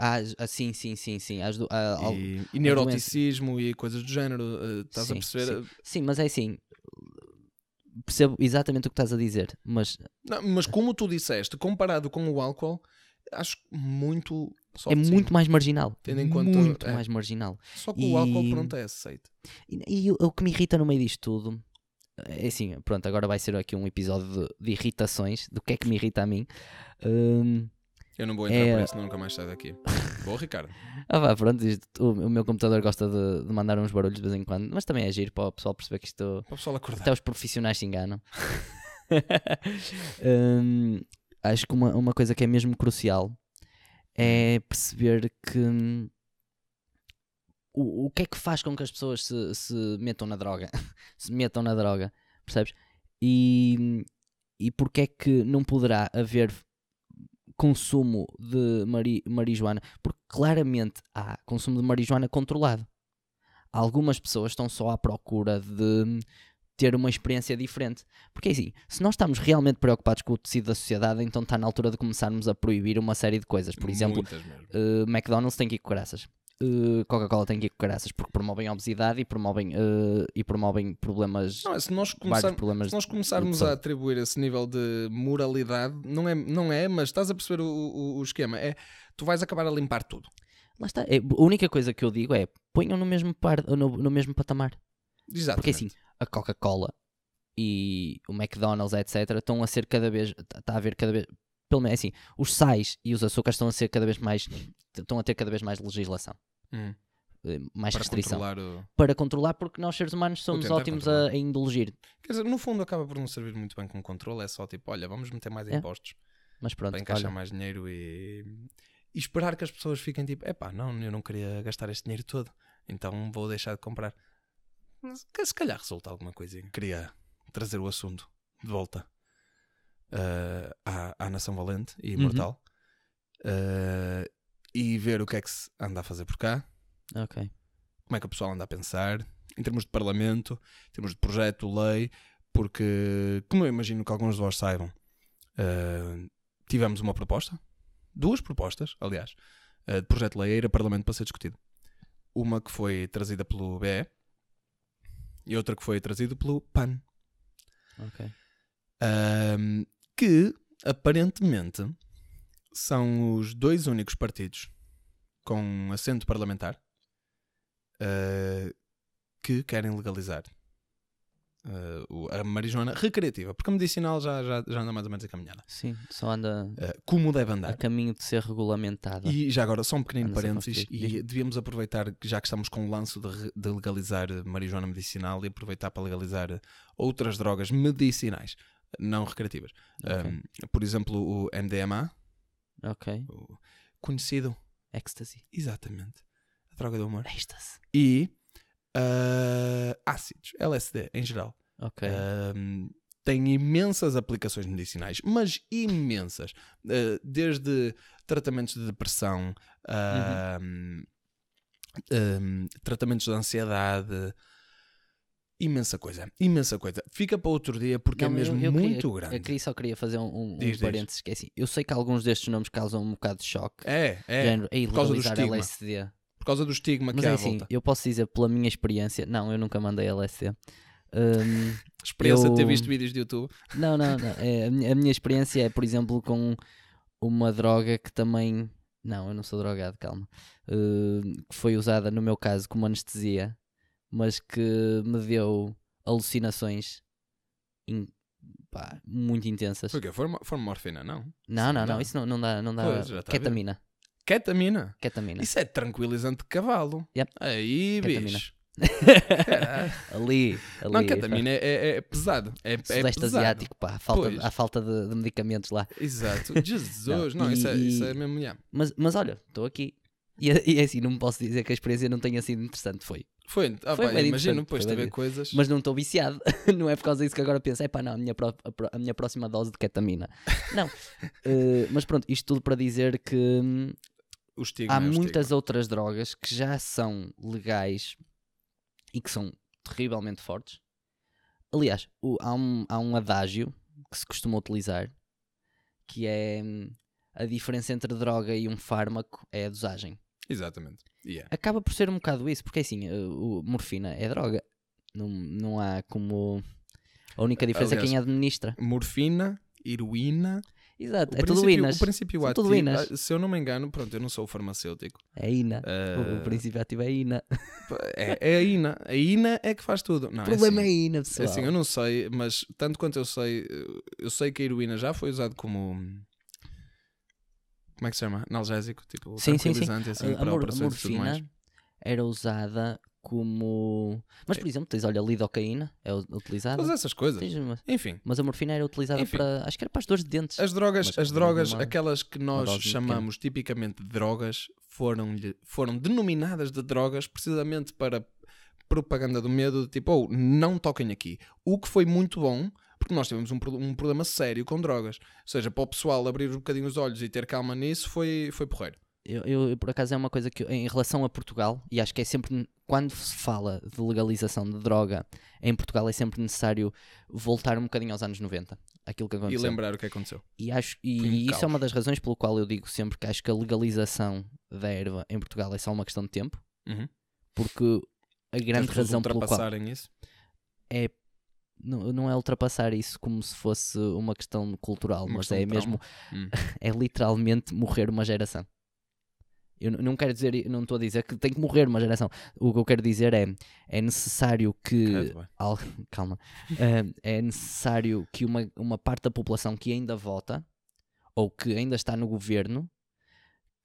[SPEAKER 2] sim.
[SPEAKER 1] e neuroticismo e coisas do género, estás
[SPEAKER 2] Sim,
[SPEAKER 1] a perceber?
[SPEAKER 2] Sim, mas é assim, percebo exatamente o que estás a dizer, mas
[SPEAKER 1] Não, mas como tu disseste, comparado com o álcool, acho muito
[SPEAKER 2] é muito mais marginal.
[SPEAKER 1] Tendo em conta-
[SPEAKER 2] muito
[SPEAKER 1] é.
[SPEAKER 2] mais marginal.
[SPEAKER 1] Só que
[SPEAKER 2] E-
[SPEAKER 1] o álcool, pronto, é aceito.
[SPEAKER 2] E o que me irrita no meio disto tudo é assim, pronto, agora vai ser aqui um episódio de irritações, do que é que me irrita a mim.
[SPEAKER 1] Eu não vou entrar por isso, senão nunca mais saio daqui. Boa, Ricardo.
[SPEAKER 2] Vá, pronto, o meu computador gosta de mandar uns barulhos de vez em quando, mas também é giro para o pessoal perceber que isto.
[SPEAKER 1] Para o pessoal acordar.
[SPEAKER 2] Até os profissionais se enganam. Acho que uma coisa que é mesmo crucial é perceber que o que é que faz com que as pessoas se metam na droga. Se metam na droga, percebes? E porque é que não poderá haver consumo de marijuana? Porque claramente há consumo de marijuana controlado. Algumas pessoas estão só à procura de ter uma experiência diferente. Porque assim, se nós estamos realmente preocupados com o tecido da sociedade, então está na altura de começarmos a proibir uma série de coisas. Por exemplo,
[SPEAKER 1] Muitas mesmo.
[SPEAKER 2] McDonald's tem que ir com caraças. Coca-Cola tem que ir com caraças porque promovem a obesidade e promovem problemas.
[SPEAKER 1] Não, se nós
[SPEAKER 2] vários problemas
[SPEAKER 1] começarmos
[SPEAKER 2] de
[SPEAKER 1] a atribuir esse nível de moralidade, não é, mas estás a perceber o esquema. Tu vais acabar a limpar tudo.
[SPEAKER 2] Lá está. A única coisa que eu digo é ponham no mesmo patamar.
[SPEAKER 1] Exatamente.
[SPEAKER 2] Porque assim, a Coca-Cola e o McDonald's, etc., estão a ser cada vez. Está a haver cada vez. Pelo menos assim, os sais e os açúcares estão a ser cada vez mais. Estão a ter cada vez mais legislação. Mais
[SPEAKER 1] Para
[SPEAKER 2] restrição.
[SPEAKER 1] controlar
[SPEAKER 2] Para controlar, porque nós seres humanos somos
[SPEAKER 1] tentar
[SPEAKER 2] ótimos
[SPEAKER 1] controlar.
[SPEAKER 2] a indulgir.
[SPEAKER 1] Quer dizer, no fundo acaba por não servir muito bem como controle. É só tipo, olha, vamos meter mais impostos.
[SPEAKER 2] Mas pronto,
[SPEAKER 1] para encaixar
[SPEAKER 2] olha,
[SPEAKER 1] mais dinheiro e esperar que as pessoas fiquem tipo, epá, não, eu não queria gastar este dinheiro todo, então vou deixar de comprar. Mas que se calhar resulta alguma coisinha. Queria trazer o assunto de volta à Nação Valente e Imortal e ver o que é que se anda a fazer por cá,
[SPEAKER 2] ok.
[SPEAKER 1] como é que o pessoal anda a pensar, em termos de parlamento, em termos de projeto, lei, porque, como eu imagino que alguns de vós saibam, tivemos uma proposta, 2 propostas, aliás, de projeto de lei a ir a parlamento para ser discutido. Uma que foi trazida pelo BE e outra que foi trazida pelo PAN.
[SPEAKER 2] Ok.
[SPEAKER 1] Que aparentemente são os 2 únicos partidos com assento parlamentar que querem legalizar a marijuana recreativa, porque a medicinal já anda mais ou menos encaminhada.
[SPEAKER 2] Sim, só anda
[SPEAKER 1] Como deve
[SPEAKER 2] a
[SPEAKER 1] andar.
[SPEAKER 2] caminho de ser regulamentada.
[SPEAKER 1] E já agora, só um pequenino
[SPEAKER 2] Anda-se a
[SPEAKER 1] parênteses,
[SPEAKER 2] construir.
[SPEAKER 1] e
[SPEAKER 2] Diz-me.
[SPEAKER 1] devíamos aproveitar, que já que estamos com o lance de legalizar marijuana medicinal, e aproveitar para legalizar outras drogas medicinais, não recreativas.
[SPEAKER 2] Ok.
[SPEAKER 1] Por exemplo, o MDMA,
[SPEAKER 2] Ok.
[SPEAKER 1] o conhecido,
[SPEAKER 2] Ecstasy.
[SPEAKER 1] exatamente, a droga do amor,
[SPEAKER 2] Ecstasy.
[SPEAKER 1] e ácidos, LSD em geral.
[SPEAKER 2] Ok.
[SPEAKER 1] Tem imensas aplicações medicinais, mas imensas. Desde tratamentos de depressão, tratamentos de ansiedade, imensa coisa. Fica para outro dia porque é
[SPEAKER 2] Não,
[SPEAKER 1] mesmo
[SPEAKER 2] eu
[SPEAKER 1] muito
[SPEAKER 2] queria,
[SPEAKER 1] grande.
[SPEAKER 2] Eu só queria fazer um
[SPEAKER 1] Diz.
[SPEAKER 2] parênteses, que é assim, eu sei que alguns destes nomes causam um bocado de choque. Género,
[SPEAKER 1] Por causa do
[SPEAKER 2] legalizar
[SPEAKER 1] estigma.
[SPEAKER 2] LSD.
[SPEAKER 1] Por causa do estigma
[SPEAKER 2] Mas
[SPEAKER 1] que
[SPEAKER 2] é
[SPEAKER 1] há à
[SPEAKER 2] assim,
[SPEAKER 1] volta.
[SPEAKER 2] eu posso dizer pela minha experiência, não, eu nunca mandei LSD.
[SPEAKER 1] Experiência de ter
[SPEAKER 2] eu-
[SPEAKER 1] visto vídeos de YouTube.
[SPEAKER 2] Não. A minha experiência é, por exemplo, com uma droga que também. Não, eu não sou drogado, calma. Que foi usada, no meu caso, como anestesia, mas que me deu alucinações muito intensas.
[SPEAKER 1] Foi o quê? Foi morfina, não?
[SPEAKER 2] Não, isso não dá.
[SPEAKER 1] Pois, já está a ver.
[SPEAKER 2] Ketamina.
[SPEAKER 1] Ketamina. Isso é tranquilizante de cavalo.
[SPEAKER 2] Yep.
[SPEAKER 1] Aí,
[SPEAKER 2] Ketamina.
[SPEAKER 1] bicho. Caralho.
[SPEAKER 2] ali.
[SPEAKER 1] Não, ketamina é pesado. É
[SPEAKER 2] Sudeste
[SPEAKER 1] pesado.
[SPEAKER 2] asiático, pá,
[SPEAKER 1] Pois.
[SPEAKER 2] há falta de medicamentos lá.
[SPEAKER 1] Exato. Jesus.
[SPEAKER 2] Não,
[SPEAKER 1] Não, isso
[SPEAKER 2] e-
[SPEAKER 1] é mesmo. Yeah.
[SPEAKER 2] Mas olha, estou aqui. E é assim, não me posso dizer que a experiência não tenha sido interessante. Foi.
[SPEAKER 1] Foi
[SPEAKER 2] Foi
[SPEAKER 1] pá,
[SPEAKER 2] bem
[SPEAKER 1] imagino
[SPEAKER 2] interessante,
[SPEAKER 1] depois
[SPEAKER 2] foi
[SPEAKER 1] de
[SPEAKER 2] bem
[SPEAKER 1] ver coisas.
[SPEAKER 2] Mas não estou viciado. Não é por causa disso que agora penso, não, a minha próxima dose de ketamina. Não. Mas pronto, isto tudo para dizer que
[SPEAKER 1] O estigma
[SPEAKER 2] há
[SPEAKER 1] é o
[SPEAKER 2] muitas
[SPEAKER 1] estigma.
[SPEAKER 2] outras drogas que já são legais e que são terrivelmente fortes. Aliás, há um adágio que se costuma utilizar, que é a diferença entre droga e um fármaco é a dosagem.
[SPEAKER 1] Exatamente. Yeah.
[SPEAKER 2] Acaba por ser um bocado isso, porque assim, o morfina é droga. Não há como... A única diferença é
[SPEAKER 1] Aliás,
[SPEAKER 2] quem administra.
[SPEAKER 1] Morfina, heroína.
[SPEAKER 2] Exato,
[SPEAKER 1] O
[SPEAKER 2] é tudo
[SPEAKER 1] princípio-
[SPEAKER 2] inas.
[SPEAKER 1] O princípio
[SPEAKER 2] São tudo
[SPEAKER 1] ativo,
[SPEAKER 2] inas.
[SPEAKER 1] se eu não me engano, pronto, eu não sou farmacêutico.
[SPEAKER 2] É ina.
[SPEAKER 1] Ah,
[SPEAKER 2] O princípio ativo é ina.
[SPEAKER 1] É a ina. A ina é que faz tudo. Não,
[SPEAKER 2] O problema
[SPEAKER 1] é
[SPEAKER 2] é
[SPEAKER 1] assim.
[SPEAKER 2] ina,
[SPEAKER 1] É
[SPEAKER 2] pessoal.
[SPEAKER 1] assim, eu não sei, mas tanto quanto eu sei que a heroína já foi usado como. Como é que se chama? Analgésico, tipo
[SPEAKER 2] Sim.
[SPEAKER 1] tranquilizante, assim, para operações e tudo mais.
[SPEAKER 2] morfina era usada como... Mas, por exemplo, tens, olha, lidocaína é utilizada.
[SPEAKER 1] Todas essas coisas.
[SPEAKER 2] Tens
[SPEAKER 1] Enfim,
[SPEAKER 2] mas a morfina era utilizada
[SPEAKER 1] Enfim.
[SPEAKER 2] para... Acho que era para as dores de dentes.
[SPEAKER 1] as drogas,
[SPEAKER 2] Mas uma-
[SPEAKER 1] aquelas que nós
[SPEAKER 2] dose muito
[SPEAKER 1] chamamos tipicamente de drogas, foram denominadas de drogas precisamente para propaganda do medo, de tipo, não toquem aqui. O que foi muito bom, porque nós tivemos um problema sério com drogas. Ou seja, para o pessoal abrir um bocadinho os olhos e ter calma nisso, foi porreiro.
[SPEAKER 2] Eu, por acaso, é uma coisa que, em relação a Portugal, e acho que é sempre, quando se fala de legalização de droga em Portugal, é sempre necessário voltar um bocadinho aos anos 90, aquilo que
[SPEAKER 1] E
[SPEAKER 2] aconteceu.
[SPEAKER 1] lembrar o que aconteceu.
[SPEAKER 2] E
[SPEAKER 1] Foi um
[SPEAKER 2] isso
[SPEAKER 1] caos.
[SPEAKER 2] é uma das razões pelo qual eu digo sempre que acho que a legalização da erva em Portugal é só uma questão de tempo,
[SPEAKER 1] Uhum.
[SPEAKER 2] porque a grande
[SPEAKER 1] As pessoas
[SPEAKER 2] razão pelo qual
[SPEAKER 1] ultrapassarem isso.
[SPEAKER 2] é não é ultrapassar isso como se fosse uma questão cultural,
[SPEAKER 1] Uma
[SPEAKER 2] mas
[SPEAKER 1] questão
[SPEAKER 2] é
[SPEAKER 1] de
[SPEAKER 2] mesmo
[SPEAKER 1] trauma.
[SPEAKER 2] é literalmente morrer uma geração. Eu não quero dizer, não estou a dizer que tem que morrer uma geração. O que eu quero dizer é necessário que
[SPEAKER 1] Credo, bem.
[SPEAKER 2] calma, é necessário que uma parte da população que ainda vota ou que ainda está no governo,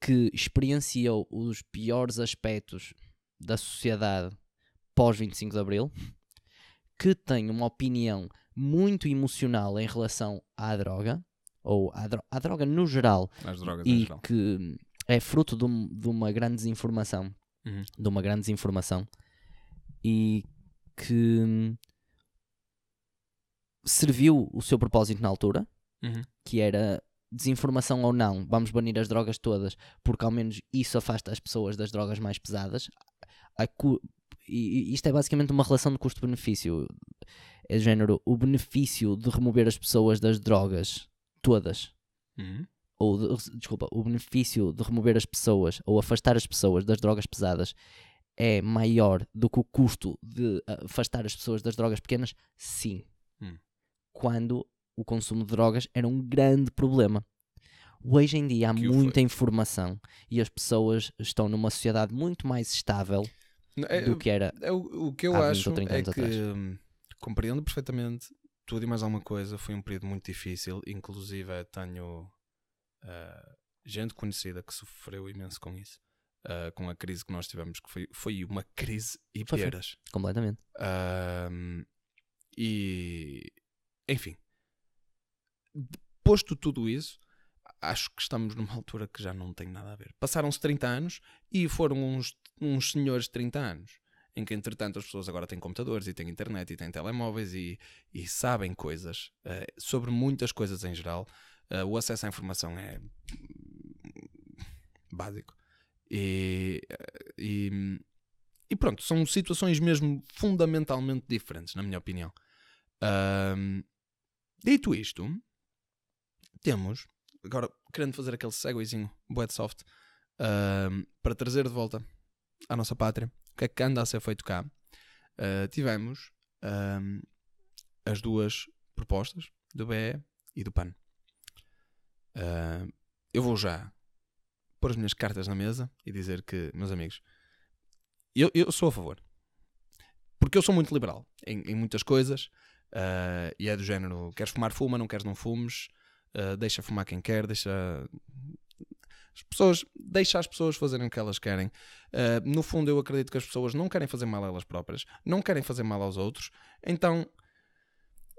[SPEAKER 2] que experienciou os piores aspectos da sociedade pós 25 de Abril, que tem uma opinião muito emocional em relação à droga, ou à droga no geral,
[SPEAKER 1] As drogas em
[SPEAKER 2] e
[SPEAKER 1] geral.
[SPEAKER 2] que é fruto de uma grande desinformação, e que serviu o seu propósito na altura, que era desinformação ou não, vamos banir as drogas todas, porque ao menos isso afasta as pessoas das drogas mais pesadas. E isto é basicamente uma relação de custo-benefício. É do género, o benefício de remover as pessoas das drogas todas, o benefício de remover as pessoas ou afastar as pessoas das drogas pesadas é maior do que o custo de afastar as pessoas das drogas pequenas? Sim. Quando o consumo de drogas era um grande problema. Hoje em dia há muita informação e as pessoas estão numa sociedade muito mais estável do que era
[SPEAKER 1] o que eu
[SPEAKER 2] há 20
[SPEAKER 1] acho
[SPEAKER 2] ou 30
[SPEAKER 1] é
[SPEAKER 2] anos
[SPEAKER 1] que
[SPEAKER 2] atrás.
[SPEAKER 1] compreendo perfeitamente tudo e mais alguma coisa. Foi um período muito difícil, inclusive tenho gente conhecida que sofreu imenso com isso, com a crise que nós tivemos, que foi uma crise e
[SPEAKER 2] Foi.
[SPEAKER 1] peras.
[SPEAKER 2] Completamente.
[SPEAKER 1] E enfim, posto tudo isso, acho que estamos numa altura que já não tem nada a ver. Passaram-se 30 anos e foram uns senhores de 30 anos, em que entretanto as pessoas agora têm computadores e têm internet e têm telemóveis e sabem coisas sobre muitas coisas em geral. O acesso à informação é básico. E pronto, são situações mesmo fundamentalmente diferentes, na minha opinião. Dito isto, temos, agora querendo fazer aquele seguezinho bué de soft, para trazer de volta à nossa pátria o que é que anda a ser feito cá. Tivemos as duas propostas do BE e do PAN. Eu vou já pôr as minhas cartas na mesa e dizer que, meus amigos, eu sou a favor, porque eu sou muito liberal em muitas coisas, e é do género, queres fumar, fuma, não queres, não fumes, deixa fumar quem quer, deixa as pessoas fazerem o que elas querem. No fundo eu acredito que as pessoas não querem fazer mal a elas próprias, não querem fazer mal aos outros, então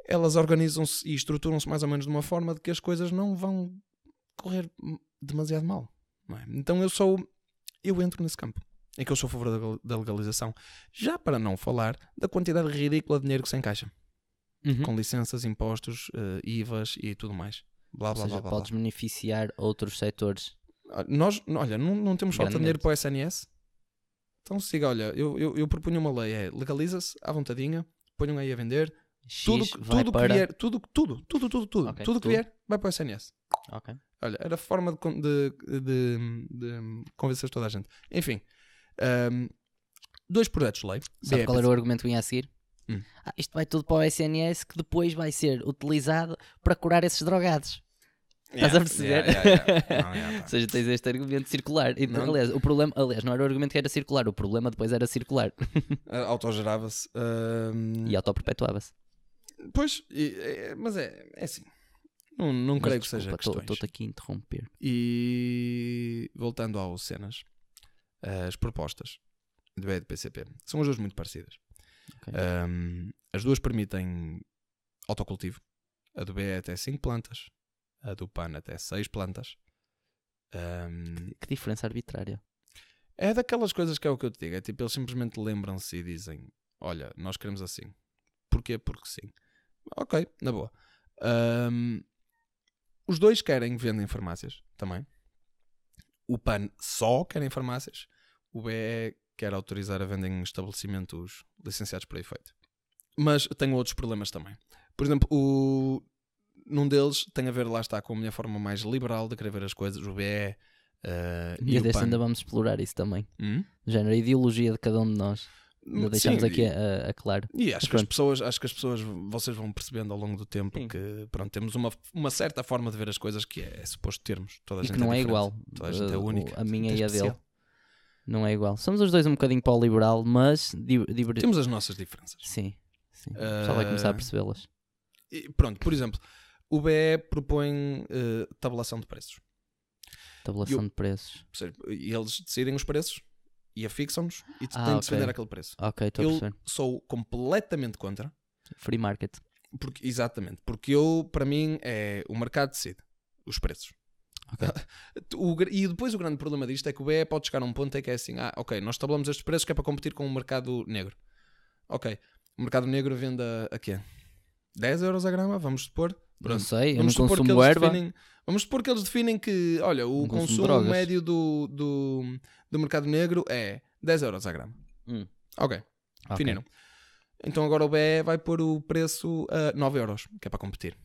[SPEAKER 1] elas organizam-se e estruturam-se mais ou menos de uma forma de que as coisas não vão correr demasiado mal, não é? Então eu entro nesse campo em que eu sou a favor da legalização, já para não falar da quantidade ridícula de dinheiro que se encaixa com licenças, impostos, IVAs e tudo mais. Blá, blá,
[SPEAKER 2] Ou seja,
[SPEAKER 1] blá, blá,
[SPEAKER 2] podes
[SPEAKER 1] blá.
[SPEAKER 2] beneficiar outros setores.
[SPEAKER 1] Nós, olha, não temos falta de dinheiro
[SPEAKER 2] Grandemente.
[SPEAKER 1] para o SNS. Então siga, olha, eu propunha uma lei, legaliza-se à vontadinha, ponham aí a vender,
[SPEAKER 2] X
[SPEAKER 1] tudo
[SPEAKER 2] vai
[SPEAKER 1] que
[SPEAKER 2] para...
[SPEAKER 1] vier, tudo
[SPEAKER 2] Ok,
[SPEAKER 1] tudo que
[SPEAKER 2] tudo.
[SPEAKER 1] vier vai para o SNS.
[SPEAKER 2] Ok.
[SPEAKER 1] Olha, era a forma de convencer toda a gente. Enfim, 2 projetos de lei.
[SPEAKER 2] Sabe qual era o argumento que vinha a seguir?
[SPEAKER 1] Hum.
[SPEAKER 2] Isto vai tudo para o SNS que depois vai ser utilizado para curar esses drogados. Estás a perceber? Ou seja, tens este argumento circular. E,
[SPEAKER 1] Não.
[SPEAKER 2] aliás, o problema, não era o argumento que era circular, o problema depois era circular.
[SPEAKER 1] Autogerava-se.
[SPEAKER 2] E autoperpetuava-se.
[SPEAKER 1] Pois, mas é assim. Não creio que seja questões.
[SPEAKER 2] Estou-te aqui a interromper.
[SPEAKER 1] E voltando às cenas, as propostas do BE e do PCP são as duas muito parecidas.
[SPEAKER 2] Ok.
[SPEAKER 1] As duas permitem autocultivo. A do BE até 5 plantas, a do PAN até 6 plantas.
[SPEAKER 2] Que diferença arbitrária.
[SPEAKER 1] É daquelas coisas que é o que eu te digo. É tipo, eles simplesmente lembram-se e dizem: olha, nós queremos assim. Porquê? Porque sim. Ok, na boa. Os dois vendem em farmácias também. O PAN só quer em farmácias. O BE quer autorizar a venda em estabelecimentos licenciados para efeito. Mas tenho outros problemas também. Por exemplo, num deles tem a ver, lá está, com a minha forma mais liberal de querer ver as coisas. O BE
[SPEAKER 2] E
[SPEAKER 1] e o
[SPEAKER 2] desse
[SPEAKER 1] PAN.
[SPEAKER 2] ainda vamos explorar isso também. Do género, a ideologia de cada um de nós. Ainda deixamos
[SPEAKER 1] Sim,
[SPEAKER 2] aqui a claro.
[SPEAKER 1] E
[SPEAKER 2] Mas
[SPEAKER 1] acho que as pessoas, vocês vão percebendo ao longo do tempo
[SPEAKER 2] Sim.
[SPEAKER 1] que pronto, temos uma certa forma de ver as coisas que é suposto termos. Toda a
[SPEAKER 2] E
[SPEAKER 1] gente
[SPEAKER 2] que não é
[SPEAKER 1] diferente.
[SPEAKER 2] igual.
[SPEAKER 1] Toda a gente é única.
[SPEAKER 2] A minha
[SPEAKER 1] é
[SPEAKER 2] e a dele.
[SPEAKER 1] especial.
[SPEAKER 2] Não é igual. Somos os dois um bocadinho para o liberal, mas...
[SPEAKER 1] Temos as nossas diferenças.
[SPEAKER 2] Sim. Só vai começar a percebê-las.
[SPEAKER 1] E pronto, por exemplo, o BE propõe tabulação de preços.
[SPEAKER 2] Tabulação de preços.
[SPEAKER 1] Ou seja, eles decidem os preços e afixam-nos e têm de
[SPEAKER 2] ok.
[SPEAKER 1] se vender aquele preço.
[SPEAKER 2] Ok, estou a
[SPEAKER 1] Eu
[SPEAKER 2] perceber.
[SPEAKER 1] sou completamente contra.
[SPEAKER 2] Free market.
[SPEAKER 1] Exatamente. Porque para mim, o mercado decide. os preços.
[SPEAKER 2] Ok.
[SPEAKER 1] E depois o grande problema disto é que o BE pode chegar a um ponto em que é assim, ok, nós tabelamos estes preços que é para competir com o mercado negro. Ok, o mercado negro vende a quê? 10 euros a grama, vamos supor.
[SPEAKER 2] Não
[SPEAKER 1] Pronto.
[SPEAKER 2] sei, eu não
[SPEAKER 1] Vamos supor que
[SPEAKER 2] consumo
[SPEAKER 1] eles
[SPEAKER 2] erva.
[SPEAKER 1] vamos supor que eles definem que, olha, o
[SPEAKER 2] Não consumo
[SPEAKER 1] consumo
[SPEAKER 2] drogas.
[SPEAKER 1] médio do mercado negro é 10 euros a grama. Ok, definiram. Então agora o BE vai pôr o preço a 9 euros, que é para competir.